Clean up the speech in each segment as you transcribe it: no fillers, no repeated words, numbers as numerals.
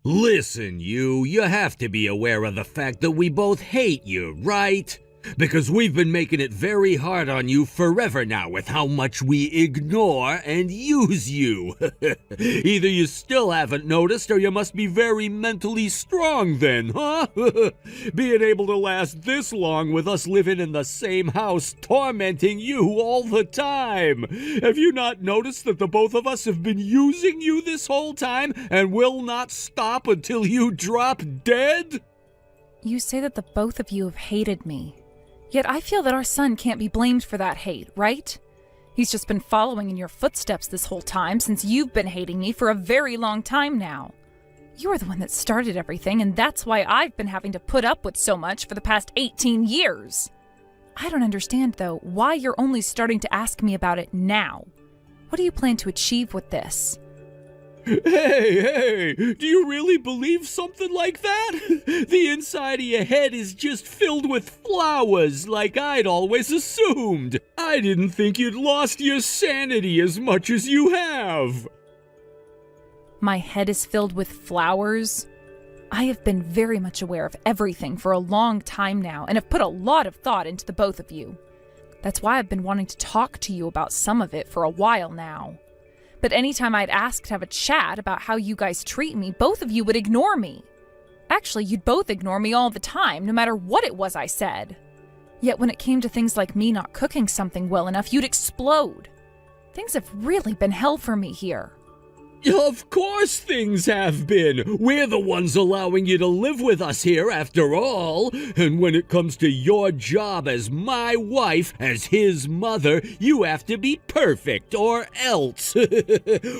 Listen, you have to be aware of the fact that we both hate you, right? Because we've been making it very hard on you forever now with how much we ignore and use you. Either you still haven't noticed or you must be very mentally strong then, huh? Being able to last this long with us living in the same house tormenting you all the time. Have you not noticed that the both of us have been using you this whole time and will not stop until you drop dead? You say that the both of you have hated me. Yet I feel that our son can't be blamed for that hate, right? He's just been following in your footsteps this whole time since you've been hating me for a very long time now. You are the one that started everything, and that's why I've been having to put up with so much for the past 18 years. I don't understand, though, why you're only starting to ask me about it now. What do you plan to achieve with this? Hey, do you really believe something like that? The inside of your head is just filled with flowers, like I'd always assumed. I didn't think you'd lost your sanity as much as you have. My head is filled with flowers? I have been very much aware of everything for a long time now, and have put a lot of thought into the both of you. That's why I've been wanting to talk to you about some of it for a while now. But anytime I'd ask to have a chat about how you guys treat me, both of you would ignore me. Actually, you'd both ignore me all the time, no matter what it was I said. Yet when it came to things like me not cooking something well enough, you'd explode. Things have really been hell for me here. Of course things have been. We're the ones allowing you to live with us here after all. And when it comes to your job as my wife, as his mother, you have to be perfect or else.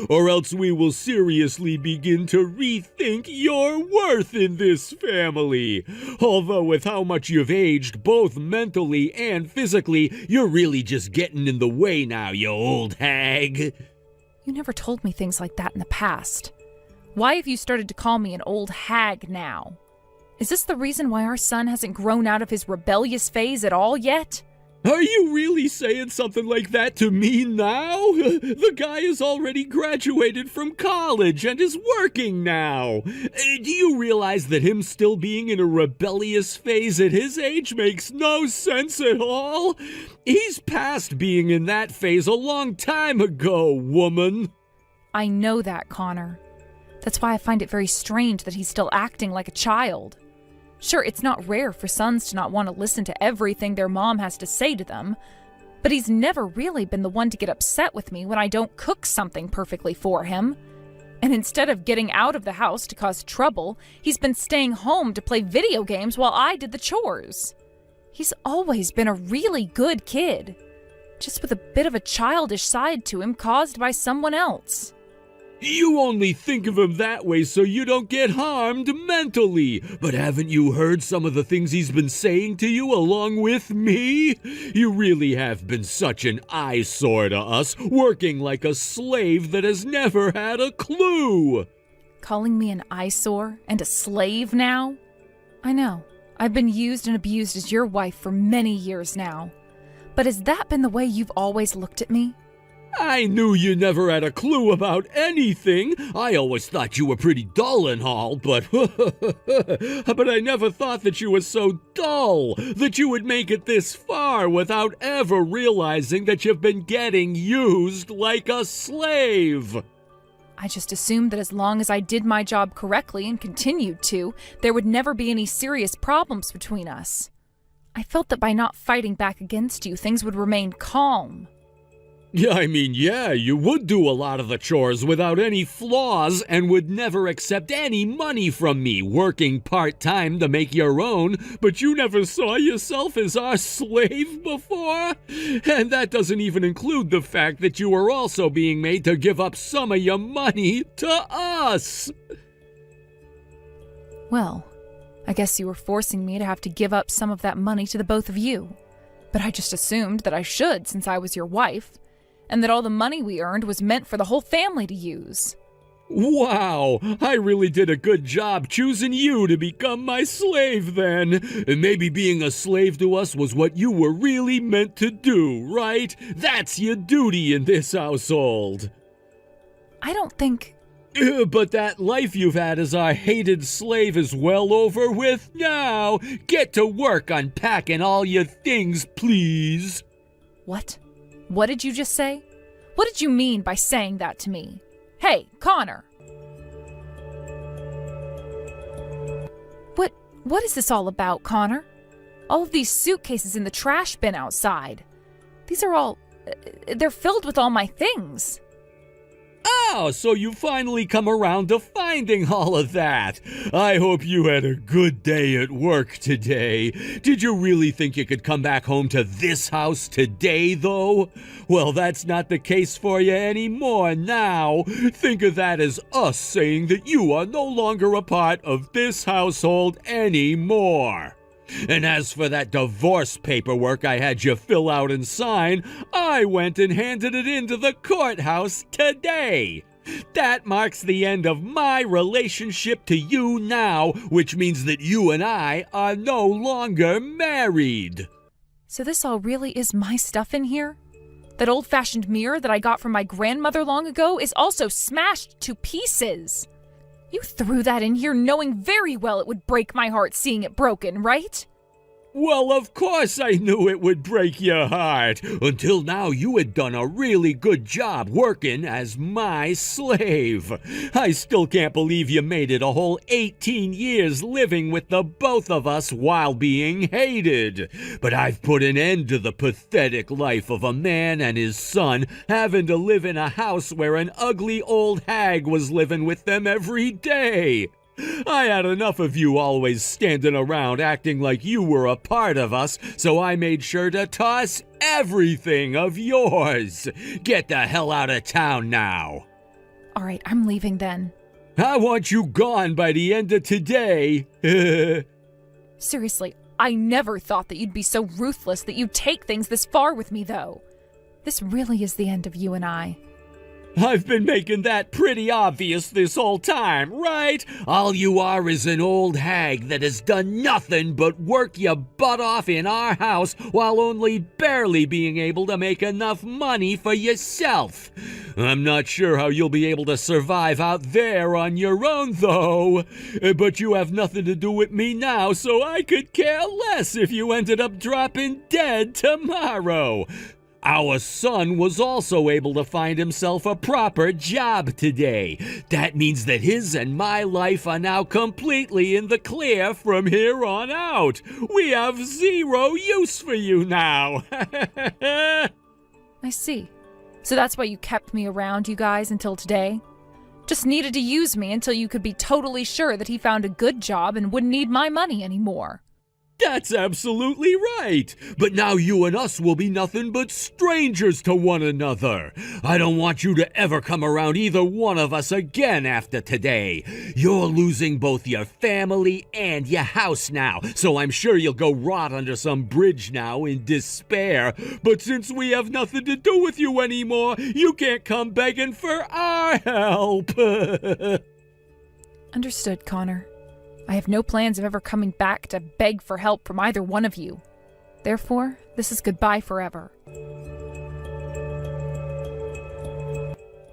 Or else we will seriously begin to rethink your worth in this family. Although with how much you've aged, both mentally and physically, you're really just getting in the way now, you old hag. You never told me things like that in the past. Why have you started to call me an old hag now? Is this the reason why our son hasn't grown out of his rebellious phase at all yet? Are you really saying something like that to me now? The guy has already graduated from college and is working now. Do you realize that him still being in a rebellious phase at his age makes no sense at all? He's past being in that phase a long time ago, woman. I know that, Connor. That's why I find it very strange that he's still acting like a child. Sure, it's not rare for sons to not want to listen to everything their mom has to say to them, but he's never really been the one to get upset with me when I don't cook something perfectly for him. And instead of getting out of the house to cause trouble, he's been staying home to play video games while I did the chores. He's always been a really good kid, just with a bit of a childish side to him caused by someone else. You only think of him that way so you don't get harmed mentally. But haven't you heard some of the things he's been saying to you along with me? You really have been such an eyesore to us, working like a slave that has never had a clue. Calling me an eyesore and a slave now? I know. I've been used and abused as your wife for many years now. But has that been the way you've always looked at me? I knew you never had a clue about anything. I always thought you were pretty dull and all, but but I never thought that you were so dull that you would make it this far without ever realizing that you've been getting used like a slave. I just assumed that as long as I did my job correctly and continued to, there would never be any serious problems between us. I felt that by not fighting back against you, things would remain calm. Yeah, you would do a lot of the chores without any flaws and would never accept any money from me, working part-time to make your own, but you never saw yourself as our slave before? And that doesn't even include the fact that you were also being made to give up some of your money to us! Well, I guess you were forcing me to have to give up some of that money to the both of you. But I just assumed that I should since I was your wife, and that all the money we earned was meant for the whole family to use. Wow, I really did a good job choosing you to become my slave then. And maybe being a slave to us was what you were really meant to do, right? That's your duty in this household. I don't think But that life you've had as our hated slave is well over with now. Get to work unpacking all your things, please. What? What did you just say? What did you mean by saying that to me? Hey, Connor! What is this all about, Connor? All of these suitcases in the trash bin outside. These are all... they're filled with all my things. Oh, so you finally come around to finding all of that. I hope you had a good day at work today. Did you really think you could come back home to this house today, though? Well, that's not the case for you anymore now. Think of that as us saying that you are no longer a part of this household anymore. And as for that divorce paperwork I had you fill out and sign, I went and handed it into the courthouse today. That marks the end of my relationship to you now, which means that you and I are no longer married. So this all really is my stuff in here? That old-fashioned mirror that I got from my grandmother long ago is also smashed to pieces. You threw that in here knowing very well it would break my heart seeing it broken, right? Well, of course I knew it would break your heart. Until now, you had done a really good job working as my slave. I still can't believe you made it a whole 18 years living with the both of us while being hated. But I've put an end to the pathetic life of a man and his son having to live in a house where an ugly old hag was living with them every day. I had enough of you always standing around acting like you were a part of us, so I made sure to toss everything of yours. Get the hell out of town now. All right, I'm leaving then. I want you gone by the end of today. Seriously, I never thought that you'd be so ruthless that you'd take things this far with me, though. This really is the end of you and I. I've been making that pretty obvious this whole time, right? All you are is an old hag that has done nothing but work your butt off in our house while only barely being able to make enough money for yourself. I'm not sure how you'll be able to survive out there on your own, though. But you have nothing to do with me now, so I could care less if you ended up dropping dead tomorrow. Our son was also able to find himself a proper job today. That means that his and my life are now completely in the clear from here on out. We have zero use for you now. I see. So that's why you kept me around, you guys, until today? Just needed to use me until you could be totally sure that he found a good job and wouldn't need my money anymore. That's absolutely right. But now you and us will be nothing but strangers to one another. I don't want you to ever come around either one of us again after today. You're losing both your family and your house now, so I'm sure you'll go rot under some bridge now in despair. But since we have nothing to do with you anymore, you can't come begging for our help. Understood, Connor. I have no plans of ever coming back to beg for help from either one of you. Therefore, this is goodbye forever.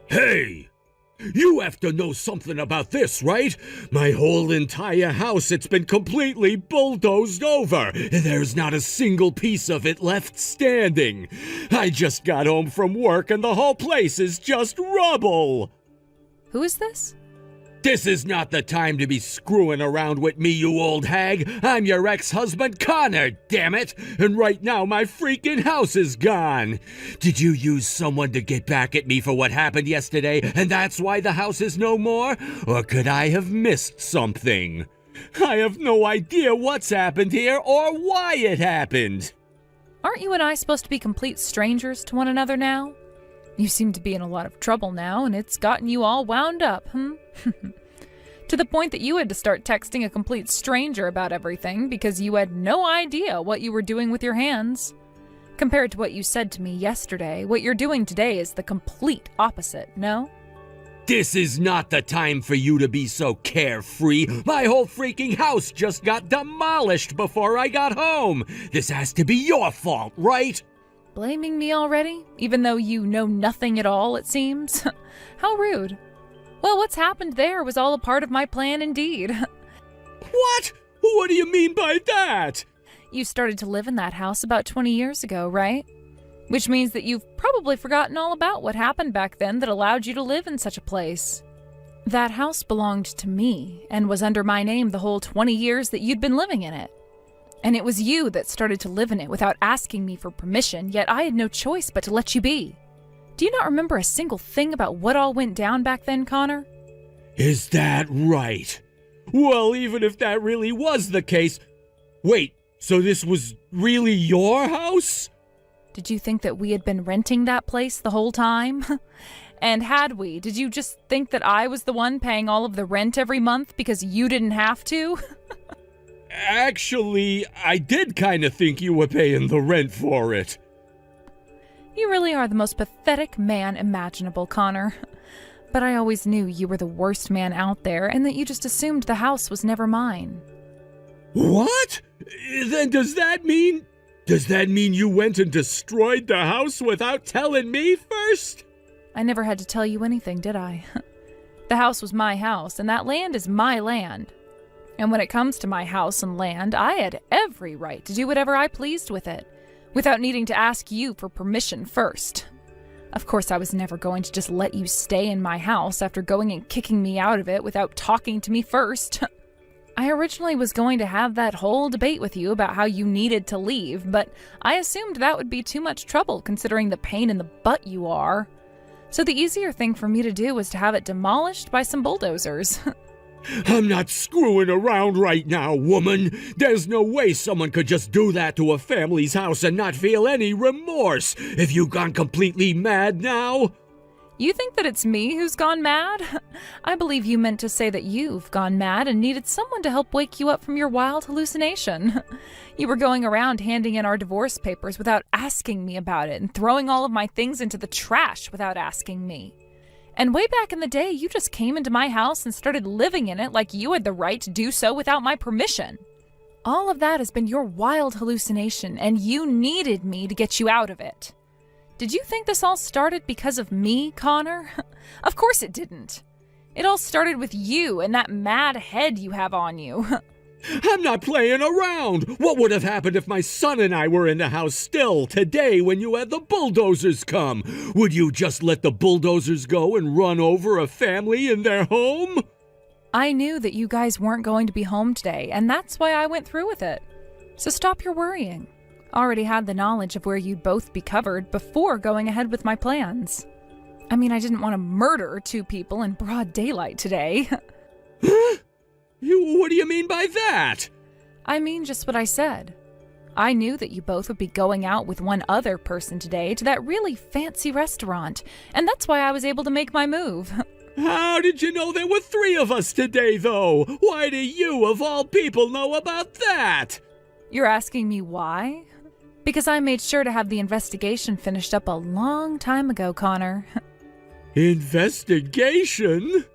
Hey! You have to know something about this, right? My whole entire house, it's been completely bulldozed over. There's not a single piece of it left standing. I just got home from work and the whole place is just rubble. Who is this? This is not the time to be screwing around with me, you old hag. I'm your ex-husband, Connor, damn it. And right now, my freaking house is gone. Did you use someone to get back at me for what happened yesterday, and that's why the house is no more? Or could I have missed something? I have no idea what's happened here or why it happened. Aren't you and I supposed to be complete strangers to one another now? You seem to be in a lot of trouble now, and it's gotten you all wound up, To the point that you had to start texting a complete stranger about everything because you had no idea what you were doing with your hands. Compared to what you said to me yesterday, what you're doing today is the complete opposite, no? This is not the time for you to be so carefree. My whole freaking house just got demolished before I got home. This has to be your fault, right? Blaming me already? Even though you know nothing at all, it seems? How rude. Well, what's happened there was all a part of my plan indeed. What? What do you mean by that? You started to live in that house about 20 years ago, right? Which means that you've probably forgotten all about what happened back then that allowed you to live in such a place. That house belonged to me and was under my name the whole 20 years that you'd been living in it. And it was you that started to live in it without asking me for permission, yet I had no choice but to let you be. Do you not remember a single thing about what all went down back then, Connor? Is that right? Well, even if that really was the case... Wait, so this was really your house? Did you think that we had been renting that place the whole time? And had we, did you just think that I was the one paying all of the rent every month because you didn't have to? Actually, I did kind of think you were paying the rent for it. You really are the most pathetic man imaginable, Connor. But I always knew you were the worst man out there and that you just assumed the house was never mine. What? Then does that mean you went and destroyed the house without telling me first? I never had to tell you anything, did I? The house was my house, and that land is my land. And when it comes to my house and land, I had every right to do whatever I pleased with it, without needing to ask you for permission first. Of course, I was never going to just let you stay in my house after going and kicking me out of it without talking to me first. I originally was going to have that whole debate with you about how you needed to leave, but I assumed that would be too much trouble considering the pain in the butt you are. So the easier thing for me to do was to have it demolished by some bulldozers. I'm not screwing around right now, woman. There's no way someone could just do that to a family's house and not feel any remorse. Have you gone completely mad now? You think that it's me who's gone mad? I believe you meant to say that you've gone mad and needed someone to help wake you up from your wild hallucination. You were going around handing in our divorce papers without asking me about it and throwing all of my things into the trash without asking me. And way back in the day, you just came into my house and started living in it like you had the right to do so without my permission. All of that has been your wild hallucination, and you needed me to get you out of it. Did you think this all started because of me, Connor? Of course it didn't. It all started with you and that mad head you have on you. I'm not playing around. What would have happened if my son and I were in the house still today when you had the bulldozers come? Would you just let the bulldozers go and run over a family in their home? I knew that you guys weren't going to be home today, and that's why I went through with it. So stop your worrying. Already had the knowledge of where you'd both be covered before going ahead with my plans. I mean, I didn't want to murder two people in broad daylight today. Huh? What do you mean by that? I mean just what I said. I knew that you both would be going out with one other person today to that really fancy restaurant, and that's why I was able to make my move. How did you know there were 3 of us today, though? Why do you, of all people, know about that? You're asking me why? Because I made sure to have the investigation finished up a long time ago, Connor. Investigation?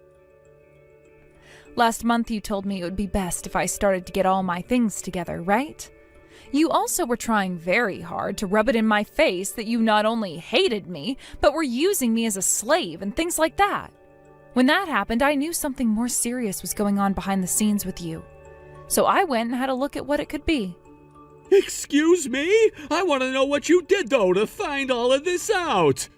Last month you told me it would be best if I started to get all my things together, right? You also were trying very hard to rub it in my face that you not only hated me, but were using me as a slave and things like that. When that happened, I knew something more serious was going on behind the scenes with you. So I went and had a look at what it could be. Excuse me? I want to know what you did, though, to find all of this out.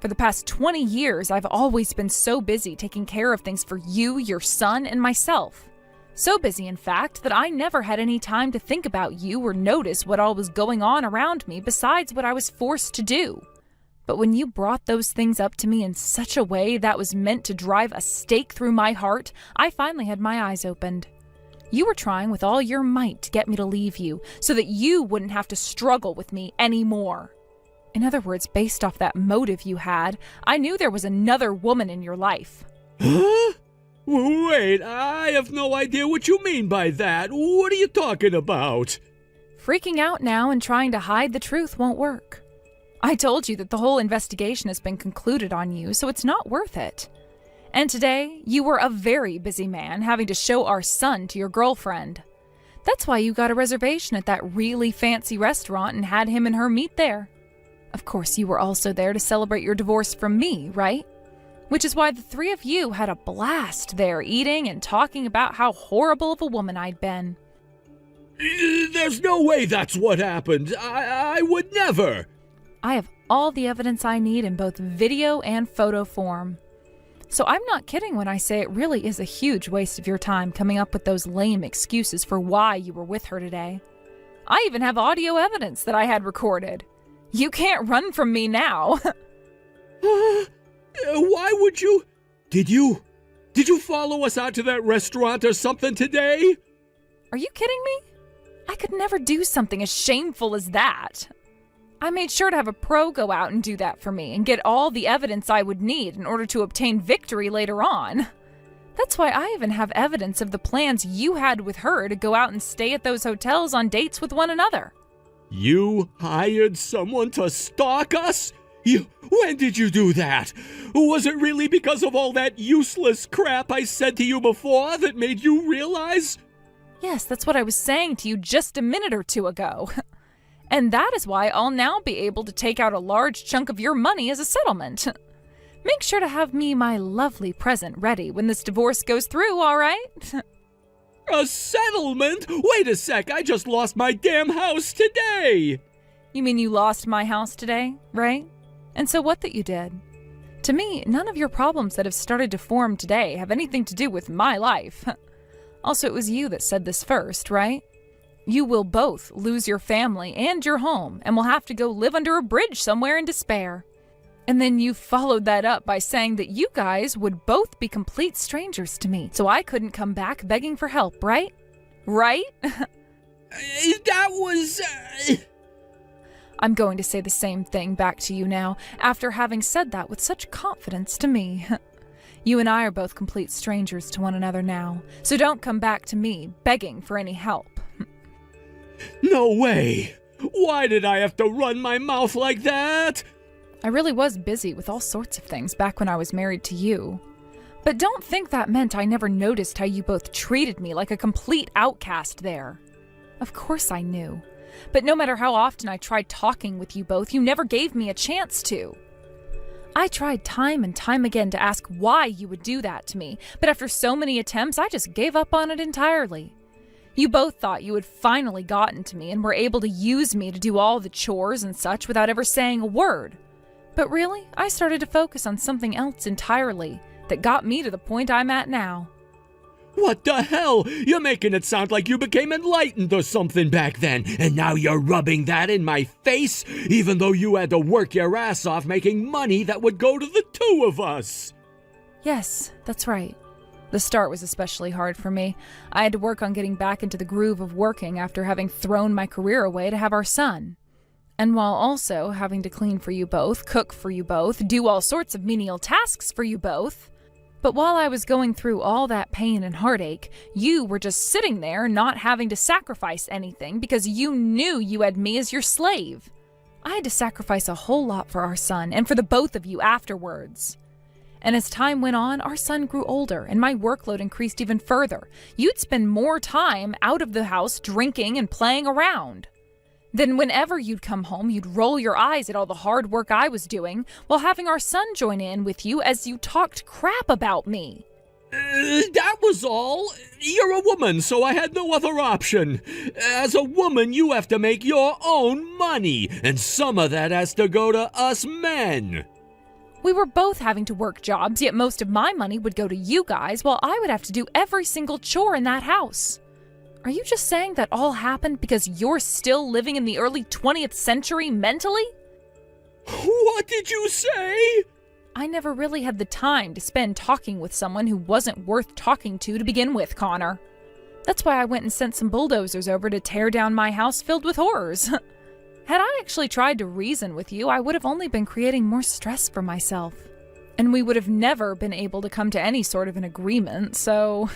For the past 20 years, I've always been so busy taking care of things for you, your son, and myself. So busy, in fact, that I never had any time to think about you or notice what all was going on around me besides what I was forced to do. But when you brought those things up to me in such a way that was meant to drive a stake through my heart, I finally had my eyes opened. You were trying with all your might to get me to leave you so that you wouldn't have to struggle with me anymore. In other words, based off that motive you had, I knew there was another woman in your life. Huh? Wait, I have no idea what you mean by that. What are you talking about? Freaking out now and trying to hide the truth won't work. I told you that the whole investigation has been concluded on you, so it's not worth it. And today, you were a very busy man having to show our son to your girlfriend. That's why you got a reservation at that really fancy restaurant and had him and her meet there. Of course, you were also there to celebrate your divorce from me, right? Which is why the three of you had a blast there, eating and talking about how horrible of a woman I'd been. There's no way that's what happened. I would never. I have all the evidence I need in both video and photo form. So I'm not kidding when I say it really is a huge waste of your time coming up with those lame excuses for why you were with her today. I even have audio evidence that I had recorded. You can't run from me now. Why would you? Did you follow us out to that restaurant or something today? Are you kidding me? I could never do something as shameful as that. I made sure to have a pro go out and do that for me and get all the evidence I would need in order to obtain victory later on. That's why I even have evidence of the plans you had with her to go out and stay at those hotels on dates with one another. You hired someone to stalk us? When did you do that? Was it really because of all that useless crap I said to you before that made you realize? Yes, that's what I was saying to you just a minute or two ago. And that is why I'll now be able to take out a large chunk of your money as a settlement. Make sure to have me my lovely present ready when this divorce goes through, all right? A settlement? Wait a sec, I just lost my damn house today! You mean you lost my house today, right? And so what that you did? To me, none of your problems that have started to form today have anything to do with my life. Also, it was you that said this first, right? You will both lose your family and your home and will have to go live under a bridge somewhere in despair. And then you followed that up by saying that you guys would both be complete strangers to me, so I couldn't come back begging for help, right? Right? That was... I'm going to say the same thing back to you now, after having said that with such confidence to me. You and I are both complete strangers to one another now, so don't come back to me begging for any help. No way! Why did I have to run my mouth like that? I really was busy with all sorts of things back when I was married to you. But don't think that meant I never noticed how you both treated me like a complete outcast there. Of course I knew. But no matter how often I tried talking with you both, you never gave me a chance to. I tried time and time again to ask why you would do that to me, but after so many attempts, I just gave up on it entirely. You both thought you had finally gotten to me and were able to use me to do all the chores and such without ever saying a word. But really, I started to focus on something else entirely that got me to the point I'm at now. What the hell? You're making it sound like you became enlightened or something back then, and now you're rubbing that in my face, even though you had to work your ass off making money that would go to the two of us. Yes, that's right. The start was especially hard for me. I had to work on getting back into the groove of working after having thrown my career away to have our son. And while also having to clean for you both, cook for you both, do all sorts of menial tasks for you both. But while I was going through all that pain and heartache, you were just sitting there not having to sacrifice anything because you knew you had me as your slave. I had to sacrifice a whole lot for our son and for the both of you afterwards. And as time went on, our son grew older and my workload increased even further. You'd spend more time out of the house drinking and playing around. Then whenever you'd come home, you'd roll your eyes at all the hard work I was doing while having our son join in with you as you talked crap about me. That was all. You're a woman, so I had no other option. As a woman, you have to make your own money, and some of that has to go to us men. We were both having to work jobs, yet most of my money would go to you guys while I would have to do every single chore in that house. Are you just saying that all happened because you're still living in the early 20th century mentally? What did you say? I never really had the time to spend talking with someone who wasn't worth talking to begin with, Connor. That's why I went and sent some bulldozers over to tear down my house filled with horrors. Had I actually tried to reason with you, I would have only been creating more stress for myself. And we would have never been able to come to any sort of an agreement, so...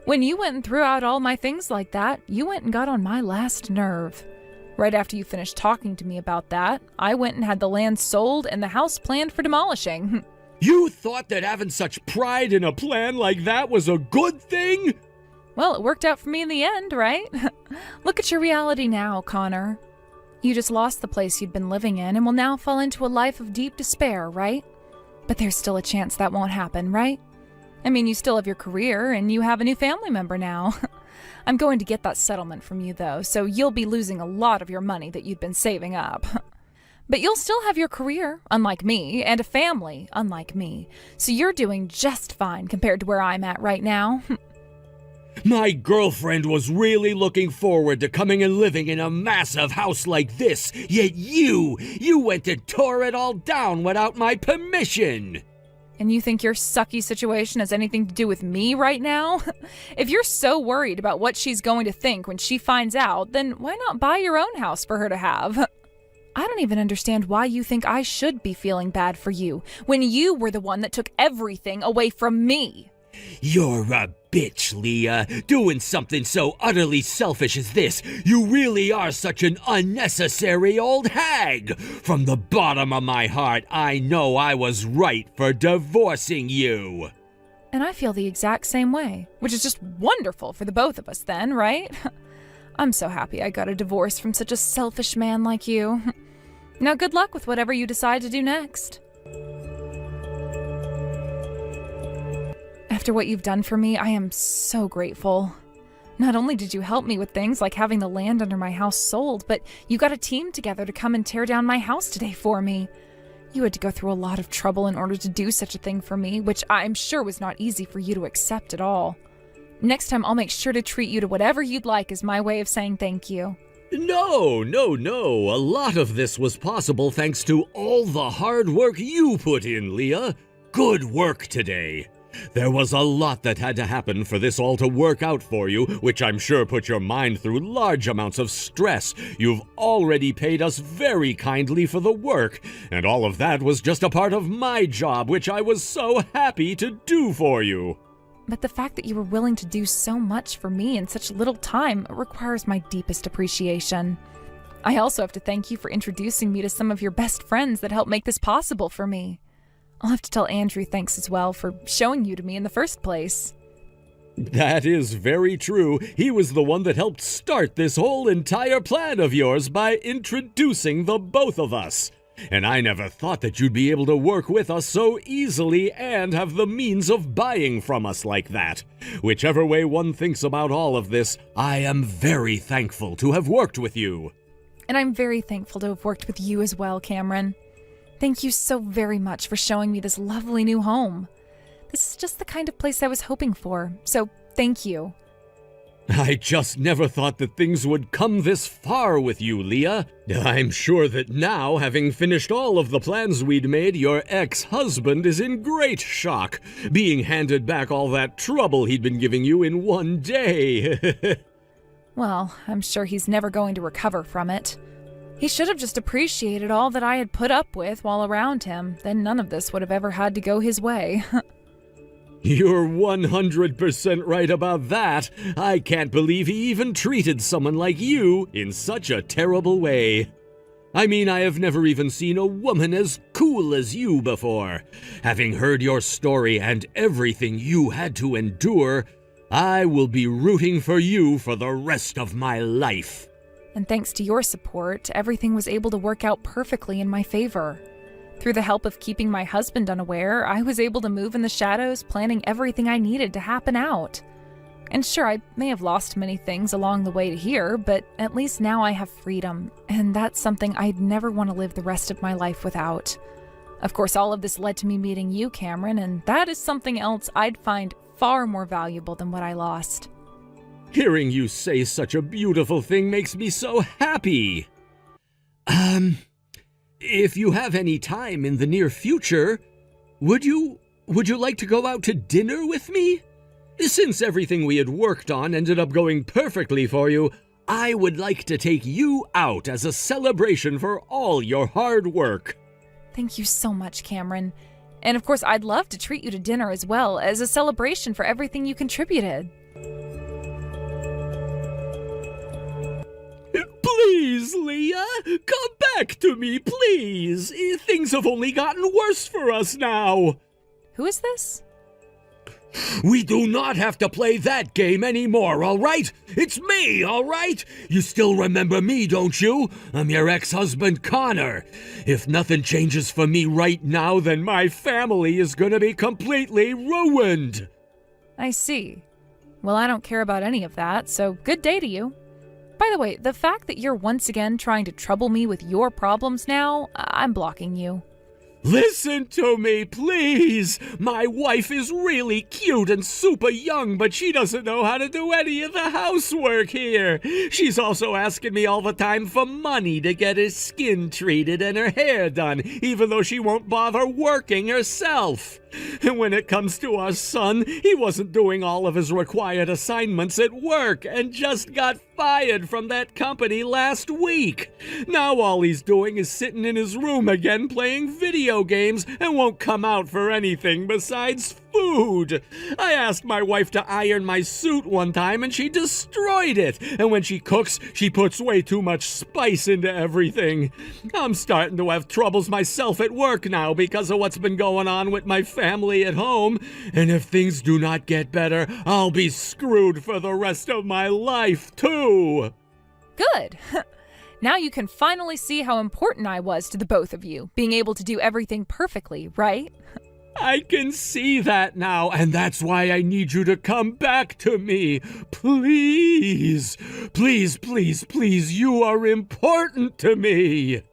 When you went and threw out all my things like that, you went and got on my last nerve. Right after you finished talking to me about that, I went and had the land sold and the house planned for demolishing. You thought that having such pride in a plan like that was a good thing? Well, it worked out for me in the end, right? Look at your reality now, Connor. You just lost the place you'd been living in and will now fall into a life of deep despair, right? But there's still a chance that won't happen, right? I mean, you still have your career, and you have a new family member now. I'm going to get that settlement from you, though, so you'll be losing a lot of your money that you'd been saving up. But you'll still have your career, unlike me, and a family, unlike me. So you're doing just fine compared to where I'm at right now. My girlfriend was really looking forward to coming and living in a massive house like this, yet you went and tore it all down without my permission. And you think your sucky situation has anything to do with me right now? If you're so worried about what she's going to think when she finds out, then why not buy your own house for her to have? I don't even understand why you think I should be feeling bad for you, when you were the one that took everything away from me. You're a bitch, Leah. Doing something so utterly selfish as this. You really are such an unnecessary old hag. From the bottom of my heart, I know I was right for divorcing you. And I feel the exact same way, which is just wonderful for the both of us then, right? I'm so happy I got a divorce from such a selfish man like you. Now good luck with whatever you decide to do next. After what you've done for me, I am so grateful. Not only did you help me with things like having the land under my house sold, but you got a team together to come and tear down my house today for me. You had to go through a lot of trouble in order to do such a thing for me, which I'm sure was not easy for you to accept at all. Next time, I'll make sure to treat you to whatever you'd like as my way of saying thank you. No. A lot of this was possible thanks to all the hard work you put in, Leah. Good work today. There was a lot that had to happen for this all to work out for you, which I'm sure put your mind through large amounts of stress. You've already paid us very kindly for the work, and all of that was just a part of my job, which I was so happy to do for you. But the fact that you were willing to do so much for me in such little time requires my deepest appreciation. I also have to thank you for introducing me to some of your best friends that helped make this possible for me. I'll have to tell Andrew thanks as well for showing you to me in the first place. That is very true. He was the one that helped start this whole entire plan of yours by introducing the both of us. And I never thought that you'd be able to work with us so easily and have the means of buying from us like that. Whichever way one thinks about all of this, I am very thankful to have worked with you. And I'm very thankful to have worked with you as well, Cameron. Thank you so very much for showing me this lovely new home. This is just the kind of place I was hoping for, so thank you. I just never thought that things would come this far with you, Leah. I'm sure that now, having finished all of the plans we'd made, your ex-husband is in great shock, being handed back all that trouble he'd been giving you in one day. Well, I'm sure he's never going to recover from it. He should have just appreciated all that I had put up with while around him. Then none of this would have ever had to go his way. You're 100% right about that. I can't believe he even treated someone like you in such a terrible way. I mean, I have never even seen a woman as cool as you before. Having heard your story and everything you had to endure, I will be rooting for you for the rest of my life. And thanks to your support, everything was able to work out perfectly in my favor. Through the help of keeping my husband unaware, I was able to move in the shadows, planning everything I needed to happen out. And sure, I may have lost many things along the way to here, but at least now I have freedom, and that's something I'd never want to live the rest of my life without. Of course, all of this led to me meeting you, Cameron, and that is something else I'd find far more valuable than what I lost. Hearing you say such a beautiful thing makes me so happy. If you have any time in the near future, would you like to go out to dinner with me? Since everything we had worked on ended up going perfectly for you, I would like to take you out as a celebration for all your hard work. Thank you so much, Cameron. And of course, I'd love to treat you to dinner as well, as a celebration for everything you contributed. Please, Leah, come back to me, please. Things have only gotten worse for us now. Who is this? We do not have to play that game anymore, all right? It's me, all right? You still remember me, don't you? I'm your ex-husband, Connor. If nothing changes for me right now, then my family is gonna be completely ruined. I see. Well, I don't care about any of that, so good day to you. By the way, the fact that you're once again trying to trouble me with your problems now, I'm blocking you. Listen to me, please! My wife is really cute and super young, but she doesn't know how to do any of the housework here. She's also asking me all the time for money to get her skin treated and her hair done, even though she won't bother working herself. And when it comes to our son, he wasn't doing all of his required assignments at work and just got fired from that company last week. Now all he's doing is sitting in his room again playing video games and won't come out for anything besides food. I asked my wife to iron my suit one time and she destroyed it. And when she cooks, she puts way too much spice into everything. I'm starting to have troubles myself at work now because of what's been going on with my family at home. And if things do not get better, I'll be screwed for the rest of my life, too. Good. Now you can finally see how important I was to the both of you, being able to do everything perfectly, right? I can see that now, and that's why I need you to come back to me. Please, please, please, please, you are important to me.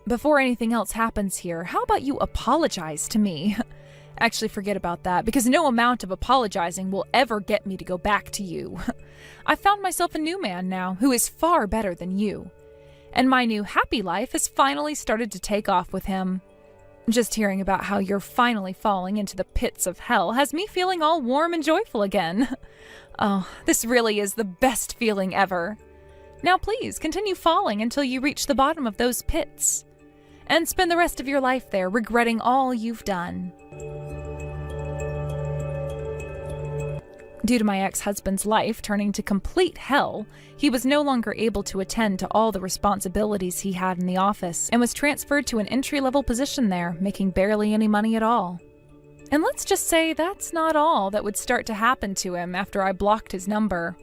Before anything else happens here, how about you apologize to me? Actually, forget about that, because no amount of apologizing will ever get me to go back to you. I found myself a new man now, who is far better than you. And my new happy life has finally started to take off with him. Just hearing about how you're finally falling into the pits of hell has me feeling all warm and joyful again. Oh, this really is the best feeling ever. Now please, continue falling until you reach the bottom of those pits. And spend the rest of your life there, regretting all you've done. Due to my ex-husband's life turning to complete hell, he was no longer able to attend to all the responsibilities he had in the office and was transferred to an entry-level position there, making barely any money at all. And let's just say that's not all that would start to happen to him after I blocked his number.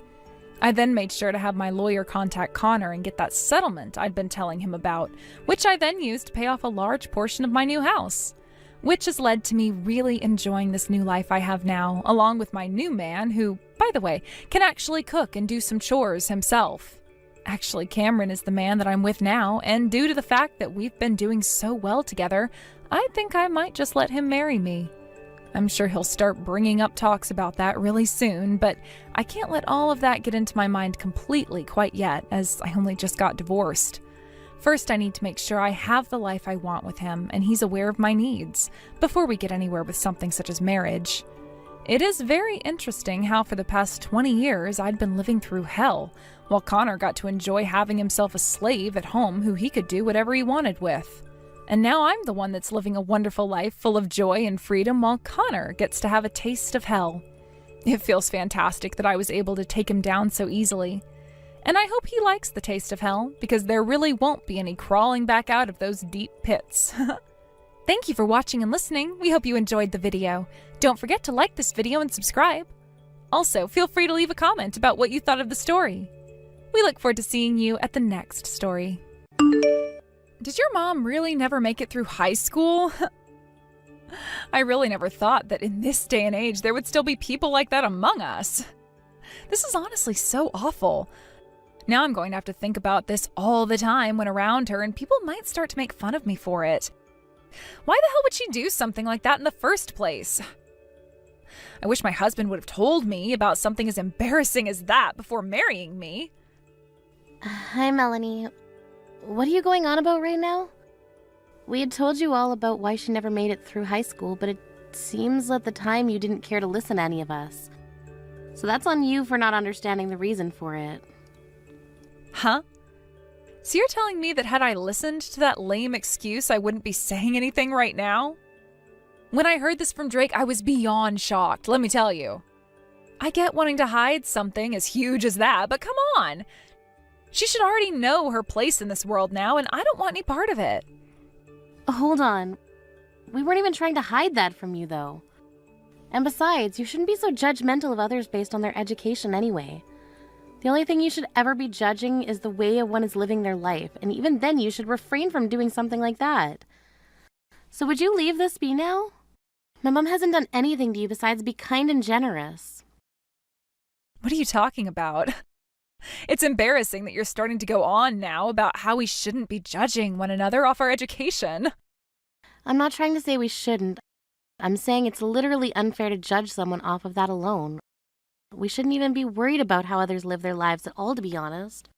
I then made sure to have my lawyer contact Connor and get that settlement I'd been telling him about, which I then used to pay off a large portion of my new house. Which has led to me really enjoying this new life I have now, along with my new man who, by the way, can actually cook and do some chores himself. Actually, Cameron is the man that I'm with now, and due to the fact that we've been doing so well together, I think I might just let him marry me. I'm sure he'll start bringing up talks about that really soon, but I can't let all of that get into my mind completely quite yet, as I only just got divorced. First, I need to make sure I have the life I want with him, and he's aware of my needs, before we get anywhere with something such as marriage. It is very interesting how for the past 20 years I'd been living through hell, while Connor got to enjoy having himself a slave at home who he could do whatever he wanted with. And now I'm the one that's living a wonderful life full of joy and freedom, while Connor gets to have a taste of hell. It feels fantastic that I was able to take him down so easily. And I hope he likes the taste of hell, because there really won't be any crawling back out of those deep pits. Thank you for watching and listening. We hope you enjoyed the video. Don't forget to like this video and subscribe. Also, feel free to leave a comment about what you thought of the story. We look forward to seeing you at the next story. Did your mom really never make it through high school? I really never thought that in this day and age there would still be people like that among us. This is honestly so awful. Now I'm going to have to think about this all the time when around her, and people might start to make fun of me for it. Why the hell would she do something like that in the first place? I wish my husband would have told me about something as embarrassing as that before marrying me. Hi, Melanie. What are you going on about right now? We had told you all about why she never made it through high school, but it seems at the time you didn't care to listen to any of us. So that's on you for not understanding the reason for it. Huh? So you're telling me that had I listened to that lame excuse, I wouldn't be saying anything right now? When I heard this from Drake, I was beyond shocked, let me tell you. I get wanting to hide something as huge as that, but come on! She should already know her place in this world now, and I don't want any part of it. Hold on. We weren't even trying to hide that from you, though. And besides, you shouldn't be so judgmental of others based on their education anyway. The only thing you should ever be judging is the way one is living their life, and even then you should refrain from doing something like that. So would you leave this be now? My mom hasn't done anything to you besides be kind and generous. What are you talking about? It's embarrassing that you're starting to go on now about how we shouldn't be judging one another off our education. I'm not trying to say we shouldn't. I'm saying it's literally unfair to judge someone off of that alone. We shouldn't even be worried about how others live their lives at all, to be honest.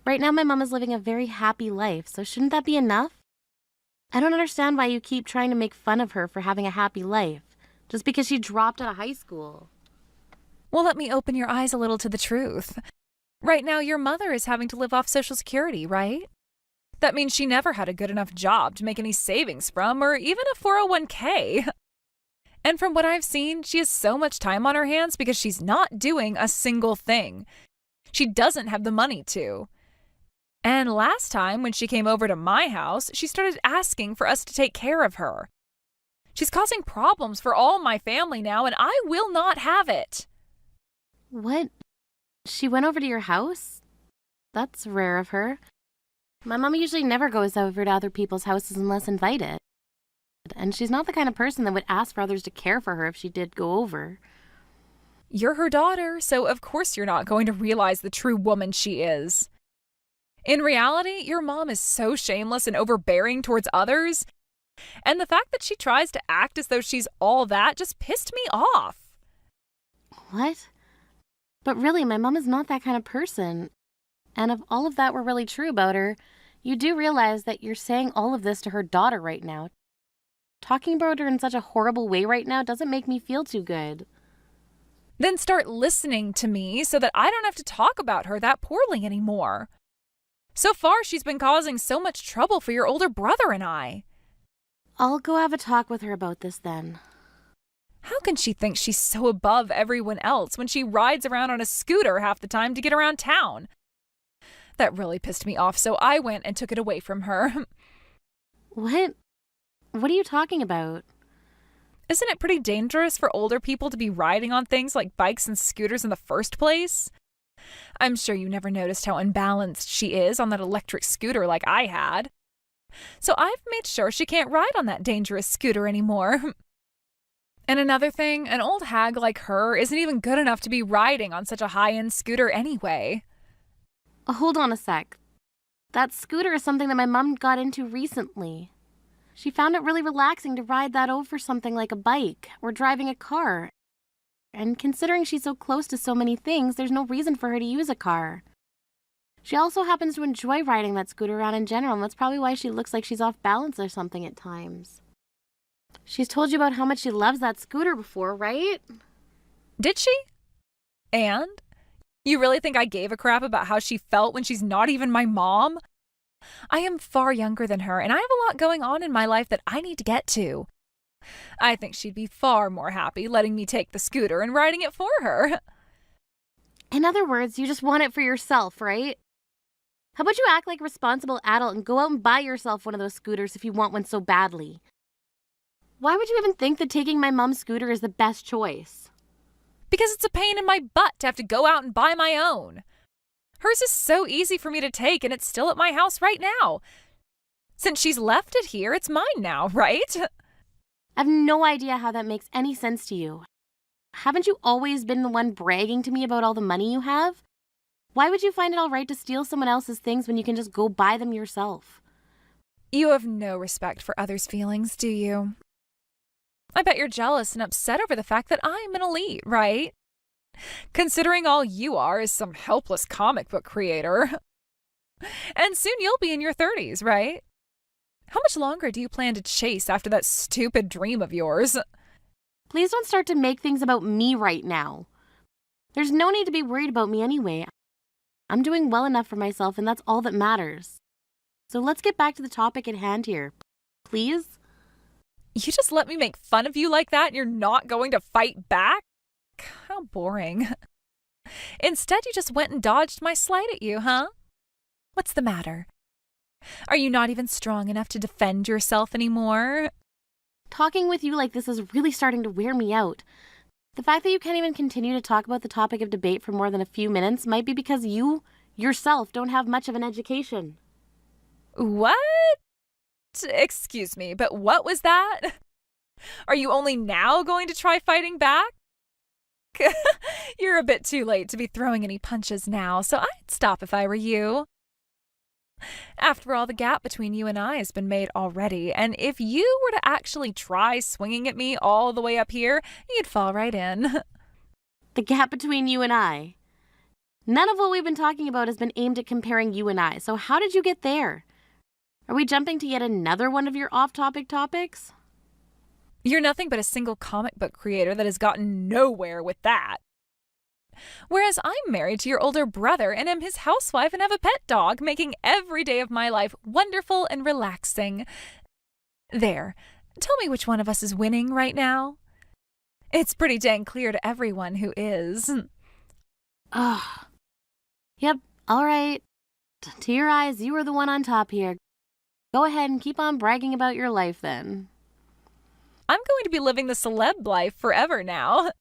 Right now, my mom is living a very happy life, so shouldn't that be enough? I don't understand why you keep trying to make fun of her for having a happy life, just because she dropped out of high school. Well, let me open your eyes a little to the truth. Right now, your mother is having to live off Social Security, right? That means she never had a good enough job to make any savings from, or even a 401k. And from what I've seen, she has so much time on her hands because she's not doing a single thing. She doesn't have the money to. And last time, when she came over to my house, she started asking for us to take care of her. She's causing problems for all my family now, and I will not have it. What? She went over to your house? That's rare of her. My mom usually never goes over to other people's houses unless invited. And she's not the kind of person that would ask for others to care for her if she did go over. You're her daughter, so of course you're not going to realize the true woman she is. In reality, your mom is so shameless and overbearing towards others, and the fact that she tries to act as though she's all that just pissed me off. What? But really, my mom is not that kind of person. And if all of that were really true about her, you do realize that you're saying all of this to her daughter right now. Talking about her in such a horrible way right now doesn't make me feel too good. Then start listening to me so that I don't have to talk about her that poorly anymore. So far, she's been causing so much trouble for your older brother and I. I'll go have a talk with her about this then. How can she think she's so above everyone else when she rides around on a scooter half the time to get around town? That really pissed me off, so I went and took it away from her. What? What are you talking about? Isn't it pretty dangerous for older people to be riding on things like bikes and scooters in the first place? I'm sure you never noticed how unbalanced she is on that electric scooter like I had. So I've made sure she can't ride on that dangerous scooter anymore. And another thing, an old hag like her isn't even good enough to be riding on such a high-end scooter anyway. Hold on a sec. That scooter is something that my mom got into recently. She found it really relaxing to ride that over something like a bike or driving a car. And considering she's so close to so many things, there's no reason for her to use a car. She also happens to enjoy riding that scooter around in general, and that's probably why she looks like she's off balance or something at times. She's told you about how much she loves that scooter before, right? Did she? And? You really think I gave a crap about how she felt when she's not even my mom? I am far younger than her, and I have a lot going on in my life that I need to get to. I think she'd be far more happy letting me take the scooter and riding it for her. In other words, you just want it for yourself, right? How about you act like a responsible adult and go out and buy yourself one of those scooters if you want one so badly? Why would you even think that taking my mom's scooter is the best choice? Because it's a pain in my butt to have to go out and buy my own. Hers is so easy for me to take, and it's still at my house right now. Since she's left it here, it's mine now, right? I have no idea how that makes any sense to you. Haven't you always been the one bragging to me about all the money you have? Why would you find it all right to steal someone else's things when you can just go buy them yourself? You have no respect for others' feelings, do you? I bet you're jealous and upset over the fact that I'm an elite, right? Considering all you are is some helpless comic book creator. And soon you'll be in your 30s, right? How much longer do you plan to chase after that stupid dream of yours? Please don't start to make things about me right now. There's no need to be worried about me anyway. I'm doing well enough for myself, and that's all that matters. So let's get back to the topic at hand here. Please? You just let me make fun of you like that and you're not going to fight back? How boring. Instead, you just went and dodged my slight at you, huh? What's the matter? Are you not even strong enough to defend yourself anymore? Talking with you like this is really starting to wear me out. The fact that you can't even continue to talk about the topic of debate for more than a few minutes might be because you, yourself, don't have much of an education. What? Excuse me, but what was that? Are you only now going to try fighting back? You're a bit too late to be throwing any punches now, so I'd stop if I were you. After all, the gap between you and I has been made already, and if you were to actually try swinging at me all the way up here, you'd fall right in. The gap between you and I. None of what we've been talking about has been aimed at comparing you and I, so how did you get there? Are we jumping to yet another one of your off-topic topics? You're nothing but a single comic book creator that has gotten nowhere with that. Whereas I'm married to your older brother and am his housewife and have a pet dog, making every day of my life wonderful and relaxing. There. Tell me which one of us is winning right now. It's pretty dang clear to everyone who is. Ugh. Yep, all right. To your eyes, you are the one on top here. Go ahead and keep on bragging about your life then. I'm going to be living the celeb life forever now.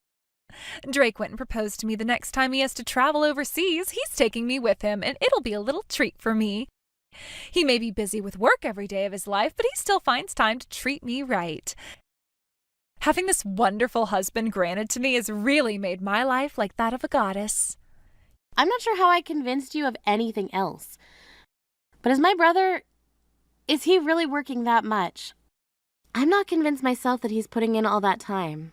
Drake went and proposed to me the next time he has to travel overseas. He's taking me with him, and it'll be a little treat for me. He may be busy with work every day of his life, but he still finds time to treat me right. Having this wonderful husband granted to me has really made my life like that of a goddess. I'm not sure how I convinced you of anything else. But as my brother, is he really working that much? I'm not convinced myself that he's putting in all that time.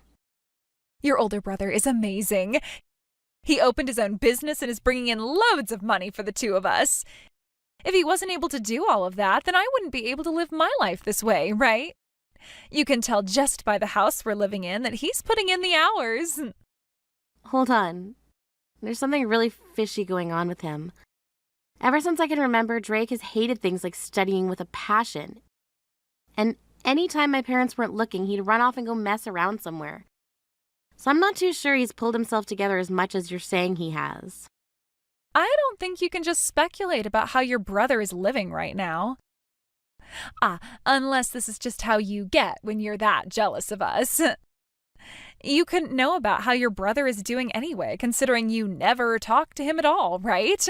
Your older brother is amazing. He opened his own business and is bringing in loads of money for the two of us. If he wasn't able to do all of that, then I wouldn't be able to live my life this way, right? You can tell just by the house we're living in that he's putting in the hours. Hold on. There's something really fishy going on with him. Ever since I can remember, Drake has hated things like studying with a passion. And anytime my parents weren't looking, he'd run off and go mess around somewhere. So I'm not too sure he's pulled himself together as much as you're saying he has. I don't think you can just speculate about how your brother is living right now. Unless this is just how you get when you're that jealous of us. You couldn't know about how your brother is doing anyway, considering you never talk to him at all, right?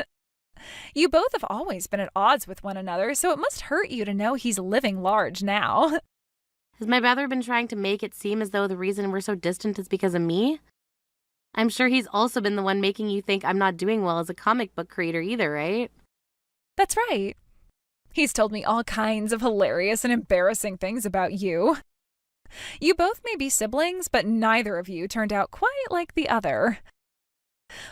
You both have always been at odds with one another, so it must hurt you to know he's living large now. Has my brother been trying to make it seem as though the reason we're so distant is because of me? I'm sure he's also been the one making you think I'm not doing well as a comic book creator either, right? That's right. He's told me all kinds of hilarious and embarrassing things about you. You both may be siblings, but neither of you turned out quite like the other.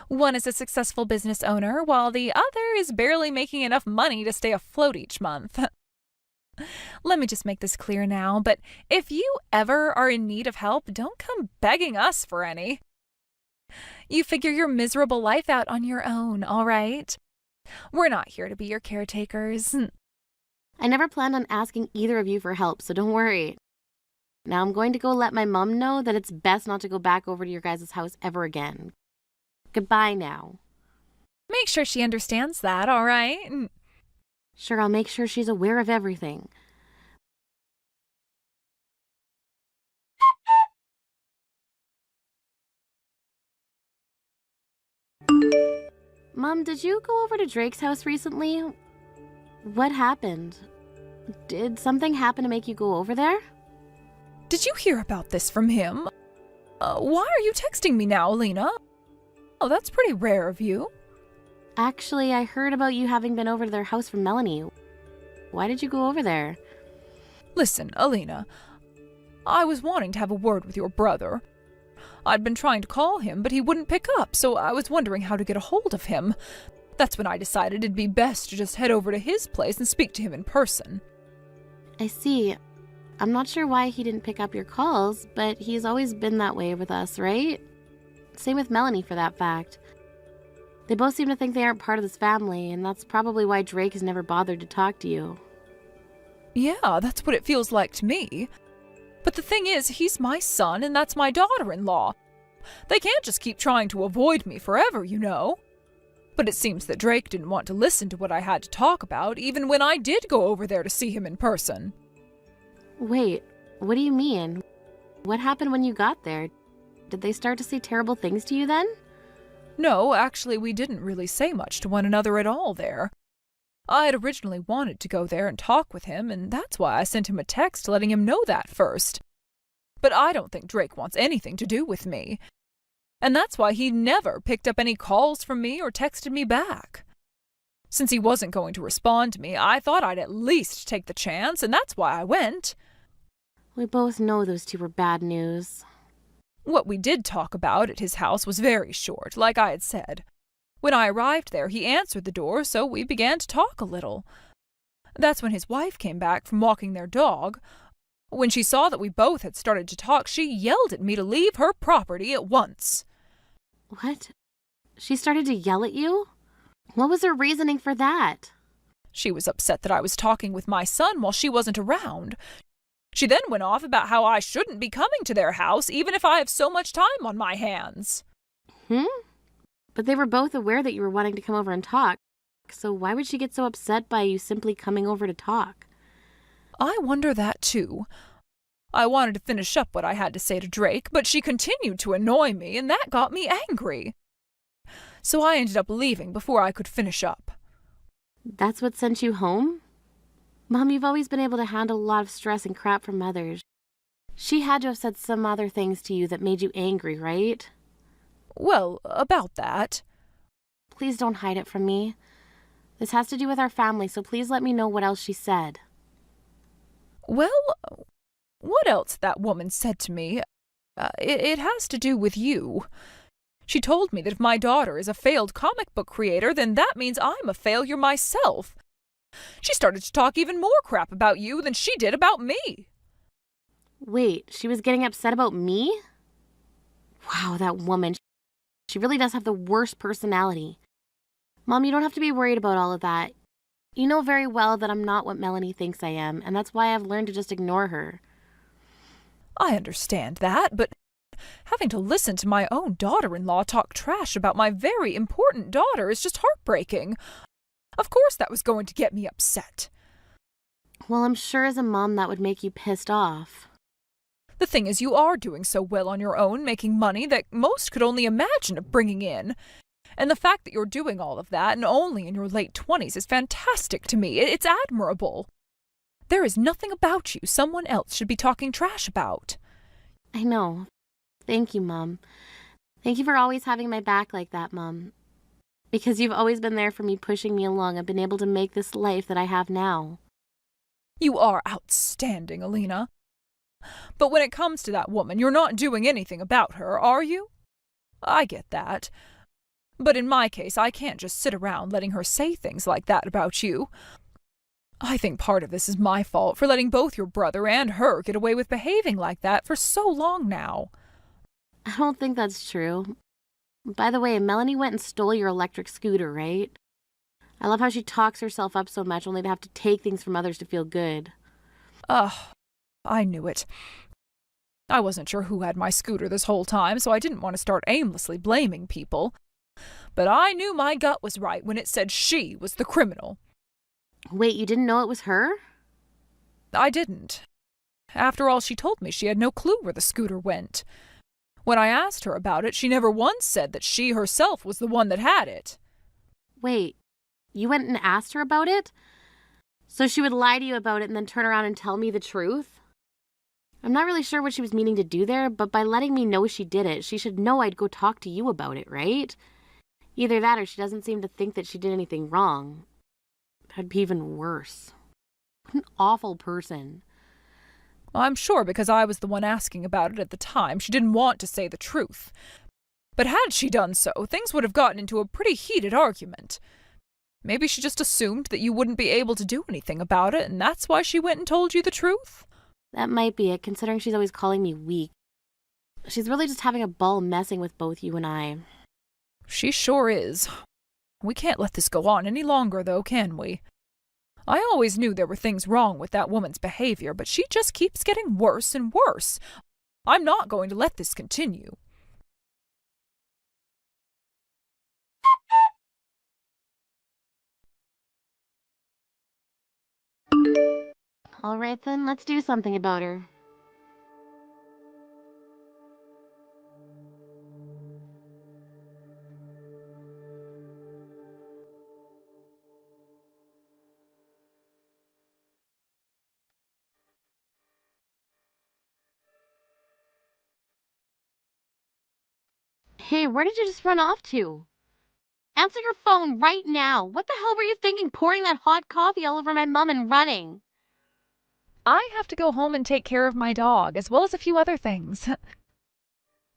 One is a successful business owner, while the other is barely making enough money to stay afloat each month. Let me just make this clear now, but if you ever are in need of help, don't come begging us for any. You figure your miserable life out on your own, all right? We're not here to be your caretakers. I never planned on asking either of you for help, so don't worry. Now I'm going to go let my mom know that it's best not to go back over to your guys' house ever again. Goodbye now. Make sure she understands that, all right? Sure, I'll make sure she's aware of everything. Mom, did you go over to Drake's house recently? What happened? Did something happen to make you go over there? Did you hear about this from him? Why are you texting me now, Alina? Oh, that's pretty rare of you. Actually, I heard about you having been over to their house from Melanie. Why did you go over there? Listen, Alina, I was wanting to have a word with your brother. I'd been trying to call him, but he wouldn't pick up, so I was wondering how to get a hold of him. That's when I decided it'd be best to just head over to his place and speak to him in person. I see. I'm not sure why he didn't pick up your calls, but he's always been that way with us, right? Same with Melanie, for that fact. They both seem to think they aren't part of this family, and that's probably why Drake has never bothered to talk to you. Yeah, that's what it feels like to me. But the thing is, he's my son and that's my daughter-in-law. They can't just keep trying to avoid me forever, you know. But it seems that Drake didn't want to listen to what I had to talk about, even when I did go over there to see him in person. Wait, What do you mean? What happened when you got there? Did they start to say terrible things to you then? No, actually, we didn't really say much to one another at all there. I had originally wanted to go there and talk with him, and that's why I sent him a text letting him know that first. But I don't think Drake wants anything to do with me. And that's why he never picked up any calls from me or texted me back. Since he wasn't going to respond to me, I thought I'd at least take the chance, and that's why I went. We both know those two were bad news. What we did talk about at his house was very short, like I had said. When I arrived there, he answered the door, so we began to talk a little. That's when his wife came back from walking their dog. When she saw that we both had started to talk, she yelled at me to leave her property at once. What? She started to yell at you? What was her reasoning for that? She was upset that I was talking with my son while she wasn't around. She then went off about how I shouldn't be coming to their house, even if I have so much time on my hands. But they were both aware that you were wanting to come over and talk, so why would she get so upset by you simply coming over to talk? I wonder that too. I wanted to finish up what I had to say to Drake, but she continued to annoy me, and that got me angry. So I ended up leaving before I could finish up. That's what sent you home? Mom, you've always been able to handle a lot of stress and crap from others. She had to have said some other things to you that made you angry, right? Well, about that. Please don't hide it from me. This has to do with our family, so please let me know what else she said. Well, what else that woman said to me? It has to do with you. She told me that if my daughter is a failed comic book creator, then that means I'm a failure myself. She started to talk even more crap about you than she did about me. Wait, she was getting upset about me? Wow, that woman. She really does have the worst personality. Mom, you don't have to be worried about all of that. You know very well that I'm not what Melanie thinks I am, and that's why I've learned to just ignore her. I understand that, but having to listen to my own daughter-in-law talk trash about my very important daughter is just heartbreaking. Of course that was going to get me upset. Well, I'm sure as a mom that would make you pissed off. The thing is, you are doing so well on your own, making money that most could only imagine of bringing in. And the fact that you're doing all of that, and only in your late 20s, is fantastic to me. It's admirable. There is nothing about you someone else should be talking trash about. I know. Thank you, Mom. Thank you for always having my back like that, Mom. Because you've always been there for me, pushing me along. I've been able to make this life that I have now. You are outstanding, Alina. But when it comes to that woman, you're not doing anything about her, are you? I get that. But in my case, I can't just sit around letting her say things like that about you. I think part of this is my fault for letting both your brother and her get away with behaving like that for so long now. I don't think that's true. By the way, Melanie went and stole your electric scooter, right? I love how she talks herself up so much only to have to take things from others to feel good. Ugh, I knew it. I wasn't sure who had my scooter this whole time, so I didn't want to start aimlessly blaming people. But I knew my gut was right when it said she was the criminal. Wait, you didn't know it was her? I didn't. After all, she told me she had no clue where the scooter went. When I asked her about it, she never once said that she herself was the one that had it. Wait, you went and asked her about it? So she would lie to you about it and then turn around and tell me the truth? I'm not really sure what she was meaning to do there, but by letting me know she did it, she should know I'd go talk to you about it, right? Either that or she doesn't seem to think that she did anything wrong. That'd be even worse. What an awful person. I'm sure because I was the one asking about it at the time, she didn't want to say the truth. But had she done so, things would have gotten into a pretty heated argument. Maybe she just assumed that you wouldn't be able to do anything about it, and that's why she went and told you the truth? That might be it, considering she's always calling me weak. She's really just having a ball messing with both you and I. She sure is. We can't let this go on any longer, though, can we? I always knew there were things wrong with that woman's behavior, but she just keeps getting worse and worse. I'm not going to let this continue. All right then, let's do something about her. Hey, where did you just run off to? Answer your phone right now. What the hell were you thinking pouring that hot coffee all over my mum and running? I have to go home and take care of my dog, as well as a few other things.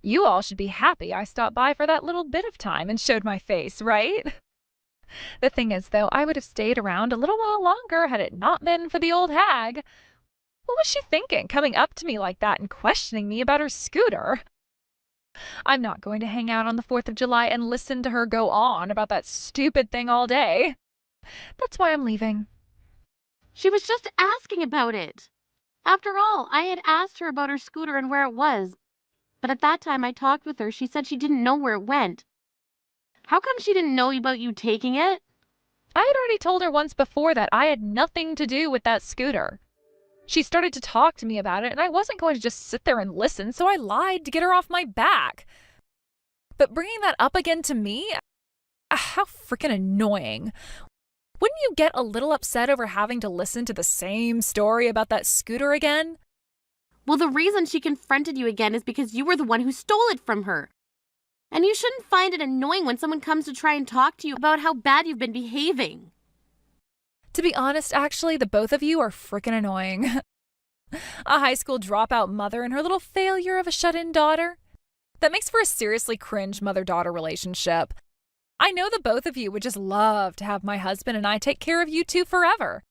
You all should be happy I stopped by for that little bit of time and showed my face, right? The thing is, though, I would have stayed around a little while longer had it not been for the old hag. What was she thinking, coming up to me like that and questioning me about her scooter? I'm not going to hang out on the 4th of July and listen to her go on about that stupid thing all day. That's why I'm leaving. She was just asking about it. After all, I had asked her about her scooter and where it was. But at that time I talked with her, she said she didn't know where it went. How come she didn't know about you taking it? I had already told her once before that I had nothing to do with that scooter. She started to talk to me about it, and I wasn't going to just sit there and listen, so I lied to get her off my back. But bringing that up again to me? How freaking annoying. Wouldn't you get a little upset over having to listen to the same story about that scooter again? Well, the reason she confronted you again is because you were the one who stole it from her. And you shouldn't find it annoying when someone comes to try and talk to you about how bad you've been behaving. To be honest, actually, the both of you are freaking annoying. A high school dropout mother and her little failure of a shut-in daughter. That makes for a seriously cringe mother-daughter relationship. I know the both of you would just love to have my husband and I take care of you two forever.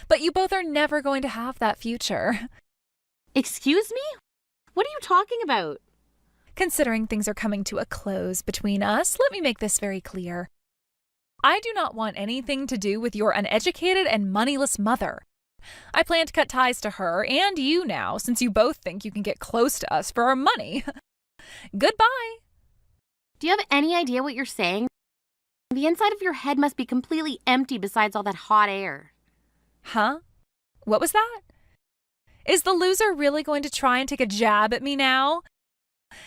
But you both are never going to have that future. Excuse me? What are you talking about? Considering things are coming to a close between us, let me make this very clear. I do not want anything to do with your uneducated and moneyless mother. I plan to cut ties to her and you now, since you both think you can get close to us for our money. Goodbye. Do you have any idea what you're saying? The inside of your head must be completely empty besides all that hot air. Huh? What was that? Is the loser really going to try and take a jab at me now?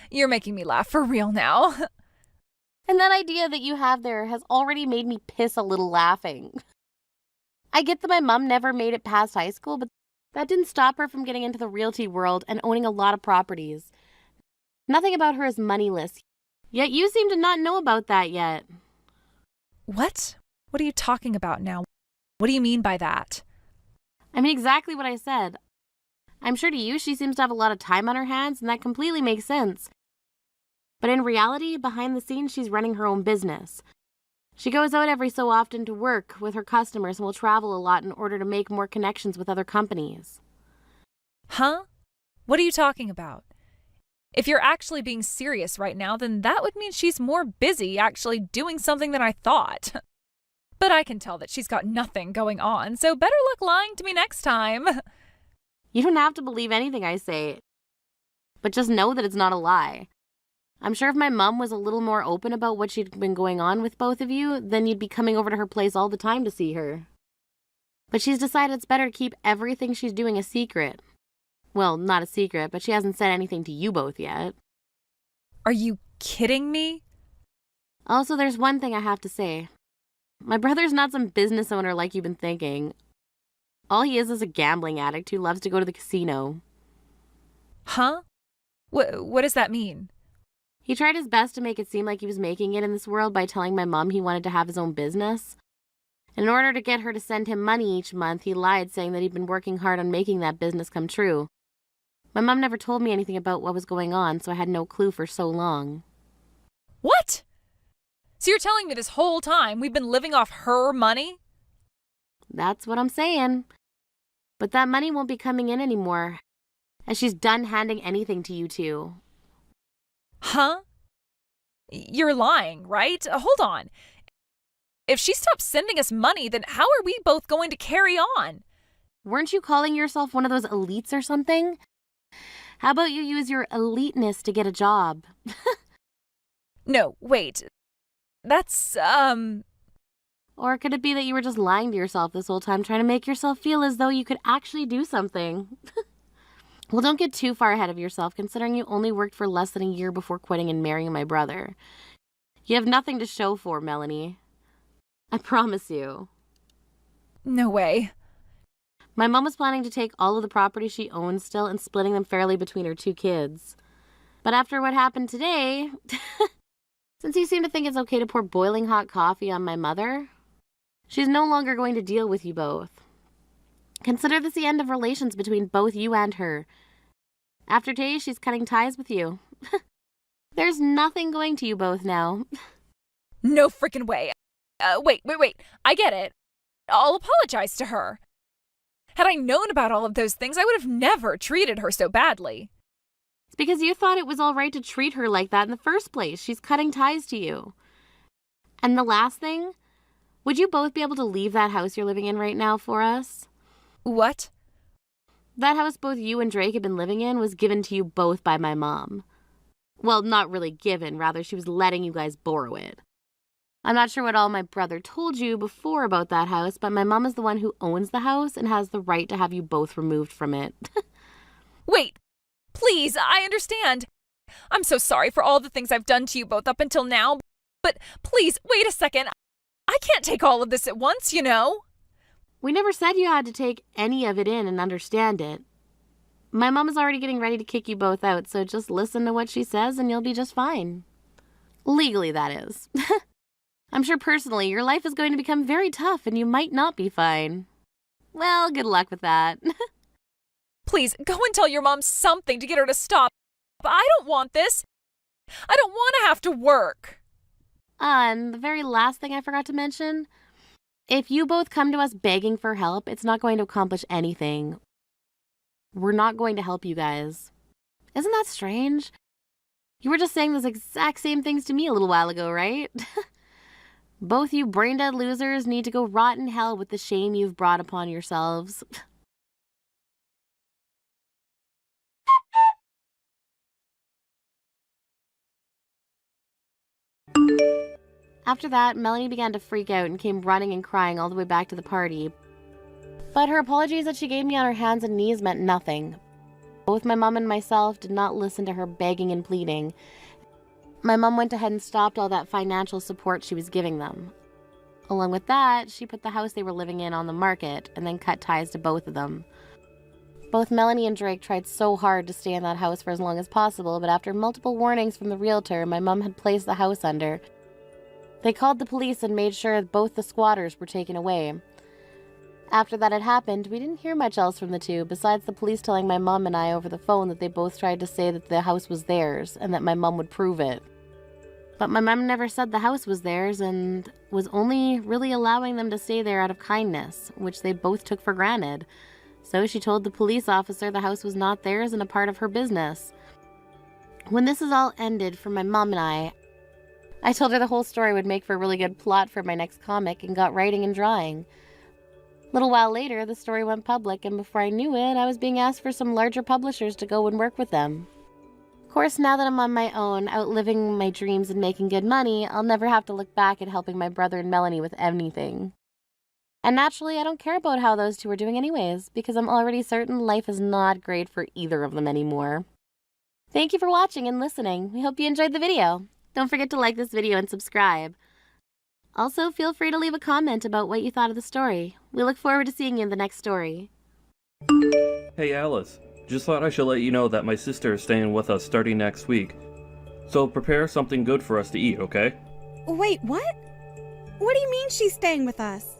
You're making me laugh for real now. And that idea that you have there has already made me piss a little laughing. I get that my mom never made it past high school, but that didn't stop her from getting into the realty world and owning a lot of properties. Nothing about her is moneyless, yet you seem to not know about that yet. What? What are you talking about now? What do you mean by that? I mean exactly what I said. I'm sure to you she seems to have a lot of time on her hands, and that completely makes sense. But in reality, behind the scenes, she's running her own business. She goes out every so often to work with her customers and will travel a lot in order to make more connections with other companies. Huh? What are you talking about? If you're actually being serious right now, then that would mean she's more busy actually doing something than I thought. But I can tell that she's got nothing going on, so better luck lying to me next time. You don't have to believe anything I say, but just know that it's not a lie. I'm sure if my mom was a little more open about what she'd been going on with both of you, then you'd be coming over to her place all the time to see her. But she's decided it's better to keep everything she's doing a secret. Well, not a secret, but she hasn't said anything to you both yet. Are you kidding me? Also, there's one thing I have to say. My brother's not some business owner like you've been thinking. All he is a gambling addict who loves to go to the casino. Huh? What does that mean? He tried his best to make it seem like he was making it in this world by telling my mom he wanted to have his own business. In order to get her to send him money each month, he lied, saying that he'd been working hard on making that business come true. My mom never told me anything about what was going on, so I had no clue for so long. What? So you're telling me this whole time we've been living off her money? That's what I'm saying. But that money won't be coming in anymore, as she's done handing anything to you two. Huh? You're lying, right? Hold on. If she stops sending us money, then how are we both going to carry on? Weren't you calling yourself one of those elites or something? How about you use your eliteness to get a job? No, wait. That's, Or could it be that you were just lying to yourself this whole time, trying to make yourself feel as though you could actually do something? Well, don't get too far ahead of yourself, considering you only worked for less than a year before quitting and marrying my brother. You have nothing to show for, Melanie. I promise you. No way. My mom was planning to take all of the property she owns still and splitting them fairly between her two kids. But after what happened today, Since you seem to think it's okay to pour boiling hot coffee on my mother, she's no longer going to deal with you both. Consider this the end of relations between both you and her. After today, she's cutting ties with you. There's nothing going to you both now. No freaking way. Wait. I get it. I'll apologize to her. Had I known about all of those things, I would have never treated her so badly. It's because you thought it was all right to treat her like that in the first place. She's cutting ties to you. And the last thing, would you both be able to leave that house you're living in right now for us? What? That house both you and Drake have been living in was given to you both by my mom. Well, not really given, rather she was letting you guys borrow it. I'm not sure what all my brother told you before about that house, but my mom is the one who owns the house and has the right to have you both removed from it. Wait, please, I understand. I'm so sorry for all the things I've done to you both up until now, but please, wait a second. I can't take all of this at once, you know? We never said you had to take any of it in and understand it. My mom is already getting ready to kick you both out, so just listen to what she says and you'll be just fine. Legally, that is. I'm sure personally your life is going to become very tough and you might not be fine. Well, good luck with that. Please, go and tell your mom something to get her to stop. I don't want this. I don't want to have to work. And the very last thing I forgot to mention, if you both come to us begging for help, it's not going to accomplish anything. We're not going to help you guys. Isn't that strange? You were just saying those exact same things to me a little while ago, right? Both you brain-dead losers need to go rot in hell with the shame you've brought upon yourselves. After that, Melanie began to freak out and came running and crying all the way back to the party. But her apologies that she gave me on her hands and knees meant nothing. Both my mom and myself did not listen to her begging and pleading. My mom went ahead and stopped all that financial support she was giving them. Along with that, she put the house they were living in on the market and then cut ties to both of them. Both Melanie and Drake tried so hard to stay in that house for as long as possible, but after multiple warnings from the realtor my mom had placed the house under, they called the police and made sure both the squatters were taken away. After that had happened, we didn't hear much else from the two, besides the police telling my mom and I over the phone that they both tried to say that the house was theirs and that my mom would prove it. But my mom never said the house was theirs and was only really allowing them to stay there out of kindness, which they both took for granted. So she told the police officer the house was not theirs and a part of her business. When this is all ended for my mom and I told her the whole story would make for a really good plot for my next comic and got writing and drawing. A little while later, the story went public, and before I knew it, I was being asked for some larger publishers to go and work with them. Of course, now that I'm on my own, out living my dreams and making good money, I'll never have to look back at helping my brother and Melanie with anything. And naturally, I don't care about how those two are doing anyways, because I'm already certain life is not great for either of them anymore. Thank you for watching and listening. We hope you enjoyed the video. Don't forget to like this video and subscribe. Also, feel free to leave a comment about what you thought of the story. We look forward to seeing you in the next story. Hey Alice, just thought I should let you know that my sister is staying with us starting next week. So prepare something good for us to eat, okay? Wait, what? What do you mean she's staying with us?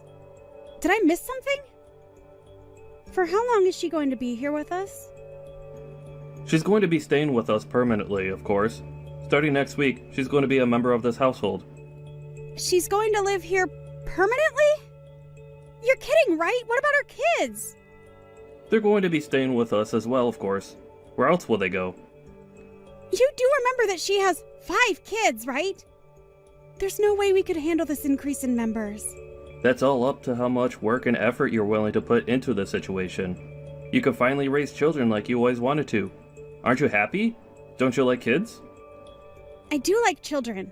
Did I miss something? For how long is she going to be here with us? She's going to be staying with us permanently, of course. Starting next week, she's going to be a member of this household. She's going to live here permanently? You're kidding, right? What about our kids? They're going to be staying with us as well, of course. Where else will they go? You do remember that she has 5 kids, right? There's no way we could handle this increase in members. That's all up to how much work and effort you're willing to put into the situation. You can finally raise children like you always wanted to. Aren't you happy? Don't you like kids? I do like children.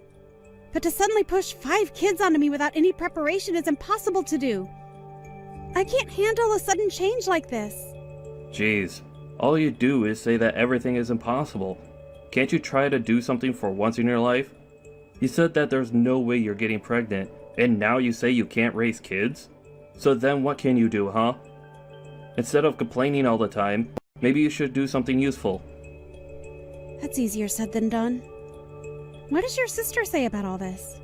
But to suddenly push 5 kids onto me without any preparation is impossible to do. I can't handle a sudden change like this. Jeez, all you do is say that everything is impossible. Can't you try to do something for once in your life? You said that there's no way you're getting pregnant, and now you say you can't raise kids? So then what can you do, huh? Instead of complaining all the time, maybe you should do something useful. That's easier said than done. What does your sister say about all this?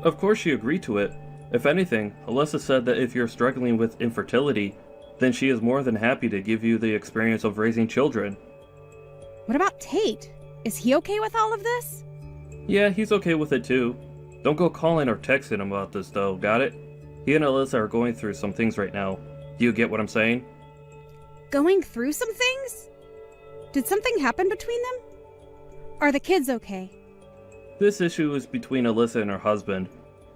Of course she agreed to it. If anything, Alyssa said that if you're struggling with infertility, then she is more than happy to give you the experience of raising children. What about Tate? Is he okay with all of this? Yeah, he's okay with it too. Don't go calling or texting him about this though, got it? He and Alyssa are going through some things right now. Do you get what I'm saying? Going through some things? Did something happen between them? Are the kids okay? This issue is between Alyssa and her husband.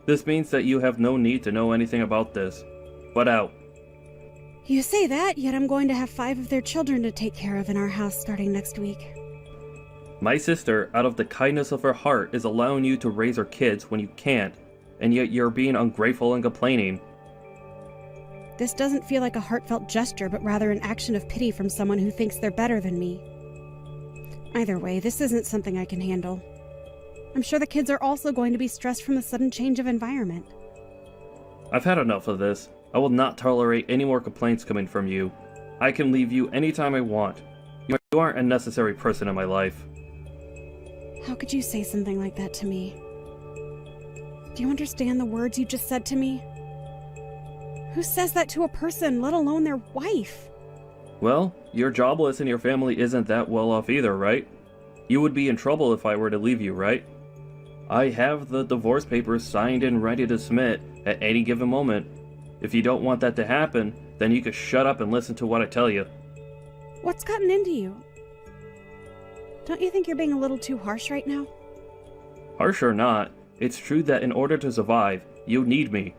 This means that you have no need to know anything about this. Butt out. You say that, yet I'm going to have 5 of their children to take care of in our house starting next week. My sister, out of the kindness of her heart, is allowing you to raise her kids when you can't, and yet you're being ungrateful and complaining. This doesn't feel like a heartfelt gesture, but rather an action of pity from someone who thinks they're better than me. Either way, this isn't something I can handle. I'm sure the kids are also going to be stressed from the sudden change of environment. I've had enough of this. I will not tolerate any more complaints coming from you. I can leave you anytime I want. You aren't a necessary person in my life. How could you say something like that to me? Do you understand the words you just said to me? Who says that to a person, let alone their wife? Well, you're jobless and your family isn't that well off either, right? You would be in trouble if I were to leave you, right? I have the divorce papers signed and ready to submit at any given moment. If you don't want that to happen, then you can shut up and listen to what I tell you. What's gotten into you? Don't you think you're being a little too harsh right now? Harsh or not, it's true that in order to survive, you need me.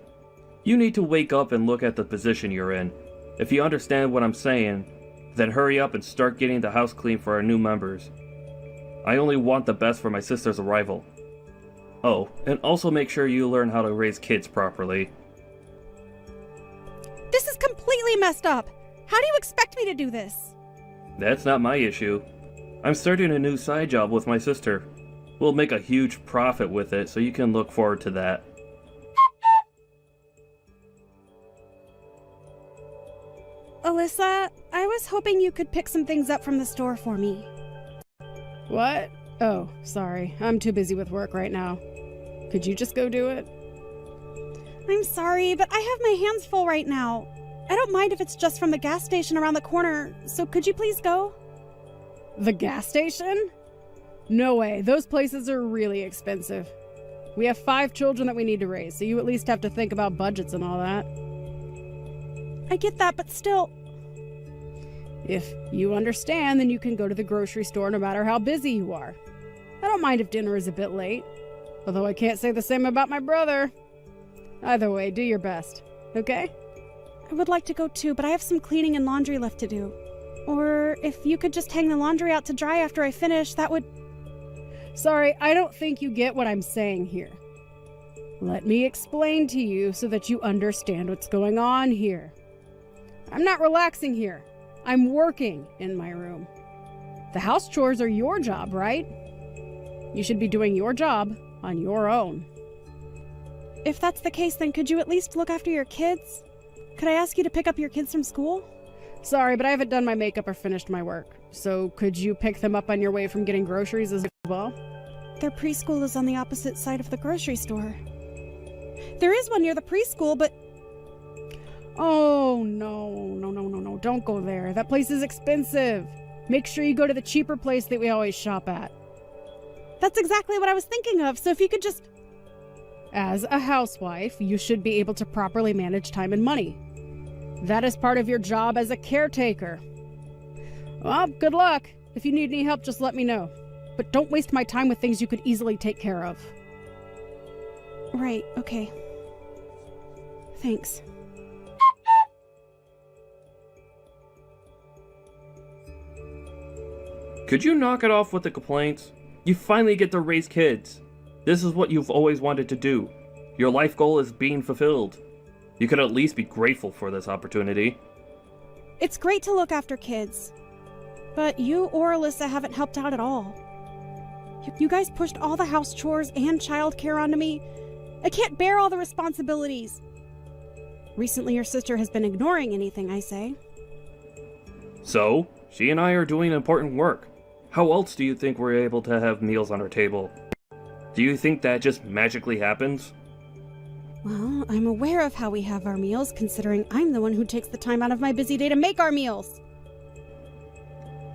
You need to wake up and look at the position you're in. If you understand what I'm saying, then hurry up and start getting the house clean for our new members. I only want the best for my sister's arrival. Oh, and also make sure you learn how to raise kids properly. This is completely messed up! How do you expect me to do this? That's not my issue. I'm starting a new side job with my sister. We'll make a huge profit with it, so you can look forward to that. Alyssa, I was hoping you could pick some things up from the store for me. What? Oh, sorry. I'm too busy with work right now. Could you just go do it? I'm sorry, but I have my hands full right now. I don't mind if it's just from the gas station around the corner, so could you please go? The gas station? No way. Those places are really expensive. We have 5 children that we need to raise, so you at least have to think about budgets and all that. I get that, but still... If you understand, then you can go to the grocery store no matter how busy you are. I don't mind if dinner is a bit late, although I can't say the same about my brother. Either way, do your best, okay? I would like to go too, but I have some cleaning and laundry left to do. Or if you could just hang the laundry out to dry after I finish, that would... Sorry, I don't think you get what I'm saying here. Let me explain to you so that you understand what's going on here. I'm not relaxing here. I'm working in my room. The house chores are your job, right? You should be doing your job on your own. If that's the case, then could you at least look after your kids? Could I ask you to pick up your kids from school? Sorry, but I haven't done my makeup or finished my work. So could you pick them up on your way from getting groceries as well? Their preschool is on the opposite side of the grocery store. There is one near the preschool, but... Oh, no. Don't go there. That place is expensive. Make sure you go to the cheaper place that we always shop at. That's exactly what I was thinking of, so if you could just... As a housewife, you should be able to properly manage time and money. That is part of your job as a caretaker. Well, good luck. If you need any help, just let me know. But don't waste my time with things you could easily take care of. Right, okay. Thanks. Could you knock it off with the complaints? You finally get to raise kids. This is what you've always wanted to do. Your life goal is being fulfilled. You could at least be grateful for this opportunity. It's great to look after kids. But you or Alyssa haven't helped out at all. You guys pushed all the house chores and childcare onto me. I can't bear all the responsibilities. Recently, your sister has been ignoring anything I say. So, she and I are doing important work. How else do you think we're able to have meals on our table? Do you think that just magically happens? Well, I'm aware of how we have our meals, considering I'm the one who takes the time out of my busy day to make our meals.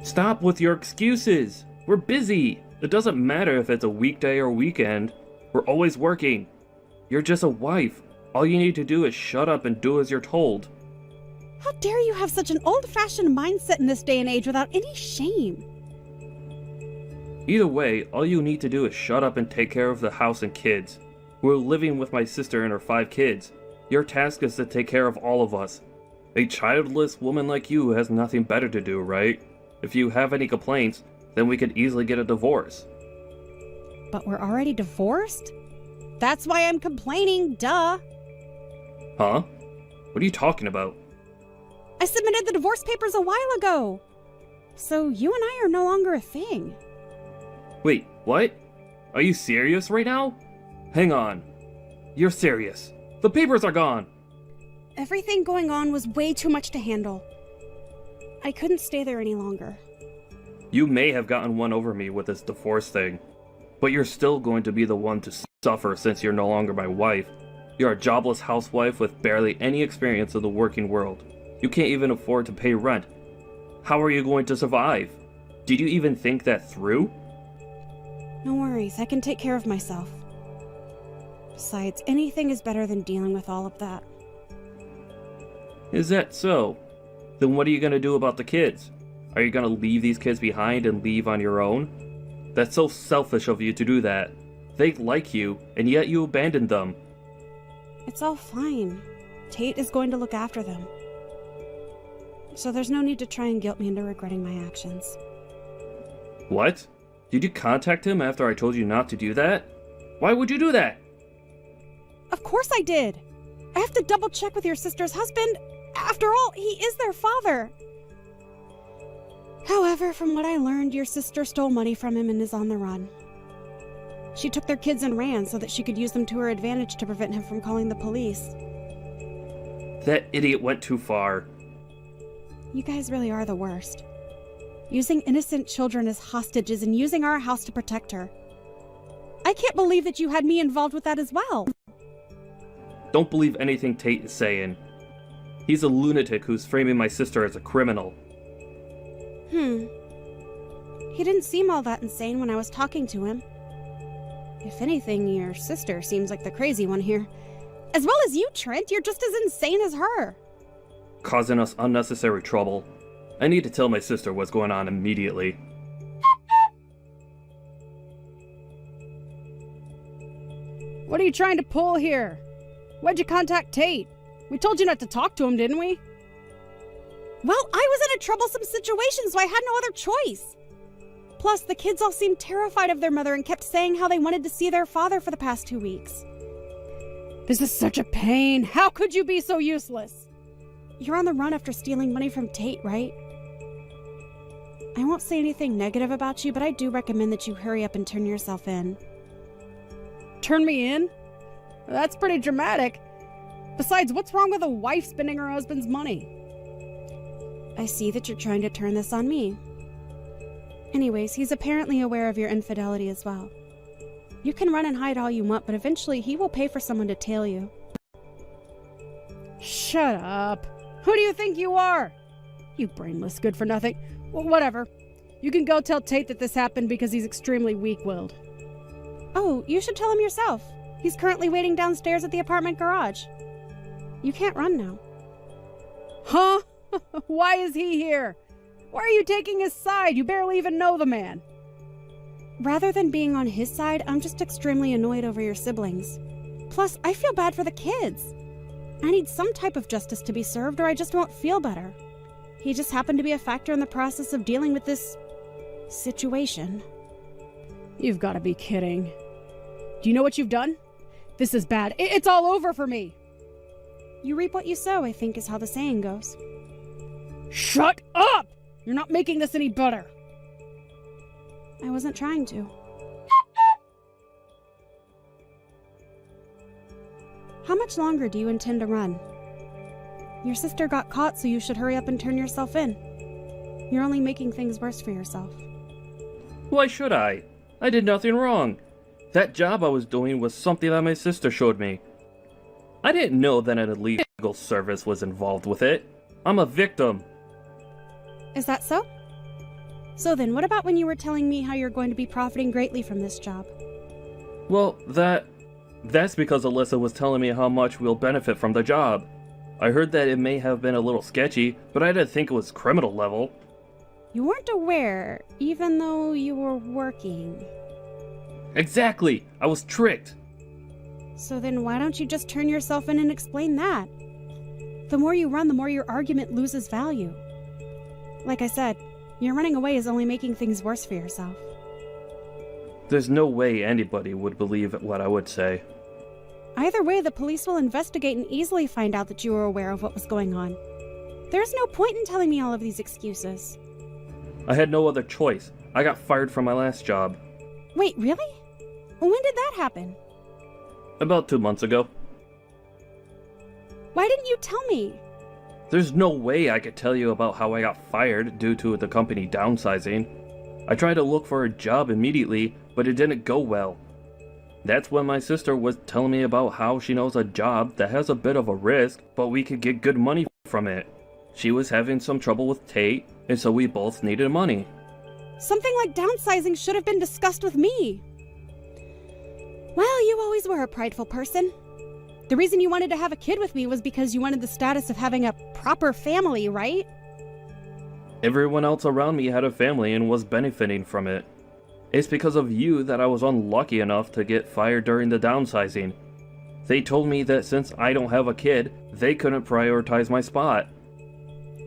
Stop with your excuses! We're busy! It doesn't matter if it's a weekday or weekend. We're always working. You're just a wife. All you need to do is shut up and do as you're told. How dare you have such an old-fashioned mindset in this day and age without any shame? Either way, all you need to do is shut up and take care of the house and kids. We're living with my sister and her 5 kids. Your task is to take care of all of us. A childless woman like you has nothing better to do, right? If you have any complaints, then we could easily get a divorce. But we're already divorced? That's why I'm complaining, duh. Huh? What are you talking about? I submitted the divorce papers a while ago. So you and I are no longer a thing. Wait, what? Are you serious right now? Hang on. You're serious. The papers are gone! Everything going on was way too much to handle. I couldn't stay there any longer. You may have gotten one over me with this divorce thing, but you're still going to be the one to suffer since you're no longer my wife. You're a jobless housewife with barely any experience in the working world. You can't even afford to pay rent. How are you going to survive? Did you even think that through? No worries, I can take care of myself. Besides, anything is better than dealing with all of that. Is that so? Then what are you going to do about the kids? Are you going to leave these kids behind and leave on your own? That's so selfish of you to do that. They like you, and yet you abandoned them. It's all fine. Tate is going to look after them. So there's no need to try and guilt me into regretting my actions. What? Did you contact him after I told you not to do that? Why would you do that? Of course I did! I have to double check with your sister's husband. After all, he is their father. However, from what I learned, your sister stole money from him and is on the run. She took their kids and ran so that she could use them to her advantage to prevent him from calling the police. That idiot went too far. You guys really are the worst. Using innocent children as hostages and using our house to protect her. I can't believe that you had me involved with that as well. Don't believe anything Tate is saying. He's a lunatic who's framing my sister as a criminal. He didn't seem all that insane when I was talking to him. If anything, your sister seems like the crazy one here. As well as you, Trent, you're just as insane as her. Causing us unnecessary trouble. I need to tell my sister what's going on immediately. What are you trying to pull here? Why'd you contact Tate? We told you not to talk to him, didn't we? Well, I was in a troublesome situation, so I had no other choice. Plus, the kids all seemed terrified of their mother and kept saying how they wanted to see their father for the past 2 weeks. This is such a pain. How could you be so useless? You're on the run after stealing money from Tate, right? I won't say anything negative about you, but I do recommend that you hurry up and turn yourself in. Turn me in? That's pretty dramatic. Besides, what's wrong with a wife spending her husband's money? I see that you're trying to turn this on me. Anyways, he's apparently aware of your infidelity as well. You can run and hide all you want, but eventually he will pay for someone to tail you. Shut up. Who do you think you are? You brainless good for nothing. Well, whatever. You can go tell Tate that this happened because he's extremely weak-willed. Oh, you should tell him yourself. He's currently waiting downstairs at the apartment garage. You can't run now. Huh? Why is he here? Why are you taking his side? You barely even know the man. Rather than being on his side, I'm just extremely annoyed over your siblings. Plus, I feel bad for the kids. I need some type of justice to be served or I just won't feel better. He just happened to be a factor in the process of dealing with this situation. You've got to be kidding. Do you know what you've done? This is bad. It's all over for me. You reap what you sow, I think is how the saying goes. Shut up! You're not making this any better. I wasn't trying to. How much longer do you intend to run? Your sister got caught, so you should hurry up and turn yourself in. You're only making things worse for yourself. Why should I? I did nothing wrong. That job I was doing was something that my sister showed me. I didn't know that an illegal service was involved with it. I'm a victim. Is that so? So then, what about when you were telling me how you're going to be profiting greatly from this job? Well, that's because Alyssa was telling me how much we'll benefit from the job. I heard that it may have been a little sketchy, but I didn't think it was criminal level. You weren't aware, even though you were working. Exactly! I was tricked! So then why don't you just turn yourself in and explain that? The more you run, the more your argument loses value. Like I said, your running away is only making things worse for yourself. There's no way anybody would believe what I would say. Either way, the police will investigate and easily find out that you were aware of what was going on. There's no point in telling me all of these excuses. I had no other choice. I got fired from my last job. Wait, really? When did that happen? About 2 months ago. Why didn't you tell me? There's no way I could tell you about how I got fired due to the company downsizing. I tried to look for a job immediately, but it didn't go well. That's when my sister was telling me about how she knows a job that has a bit of a risk, but we could get good money from it. She was having some trouble with Tate, and so we both needed money. Something like downsizing should have been discussed with me. Well, you always were a prideful person. The reason you wanted to have a kid with me was because you wanted the status of having a proper family, right? Everyone else around me had a family and was benefiting from it. It's because of you that I was unlucky enough to get fired during the downsizing. They told me that since I don't have a kid, they couldn't prioritize my spot.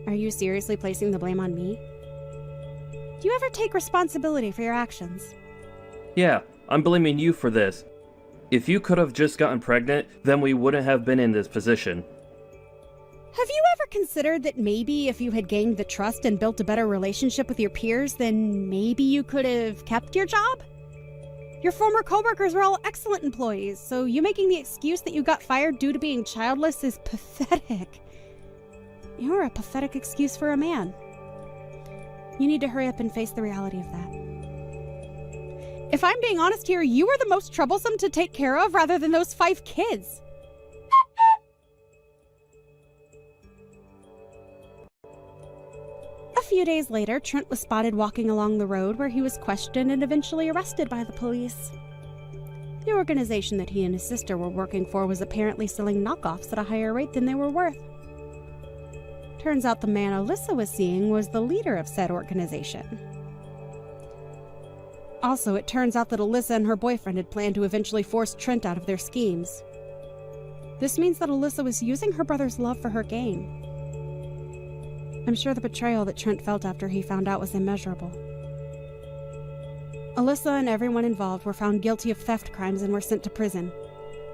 Are you seriously placing the blame on me? Do you ever take responsibility for your actions? Yeah, I'm blaming you for this. If you could have just gotten pregnant, then we wouldn't have been in this position. Have you ever considered that maybe if you had gained the trust and built a better relationship with your peers, then maybe you could have kept your job? Your former coworkers were all excellent employees, so you making the excuse that you got fired due to being childless is pathetic. You're a pathetic excuse for a man. You need to hurry up and face the reality of that. If I'm being honest here, you were the most troublesome to take care of rather than those 5 kids. A few days later, Trent was spotted walking along the road where he was questioned and eventually arrested by the police. The organization that he and his sister were working for was apparently selling knockoffs at a higher rate than they were worth. Turns out the man Alyssa was seeing was the leader of said organization. Also, it turns out that Alyssa and her boyfriend had planned to eventually force Trent out of their schemes. This means that Alyssa was using her brother's love for her gain. I'm sure the betrayal that Trent felt after he found out was immeasurable. Alyssa and everyone involved were found guilty of theft crimes and were sent to prison,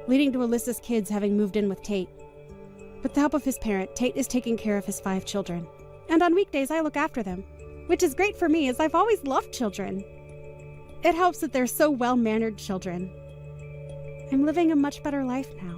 leading to Alyssa's kids having moved in with Tate. With the help of his parent, Tate is taking care of his 5 children. And on weekdays, I look after them, which is great for me as I've always loved children. It helps that they're so well-mannered children. I'm living a much better life now.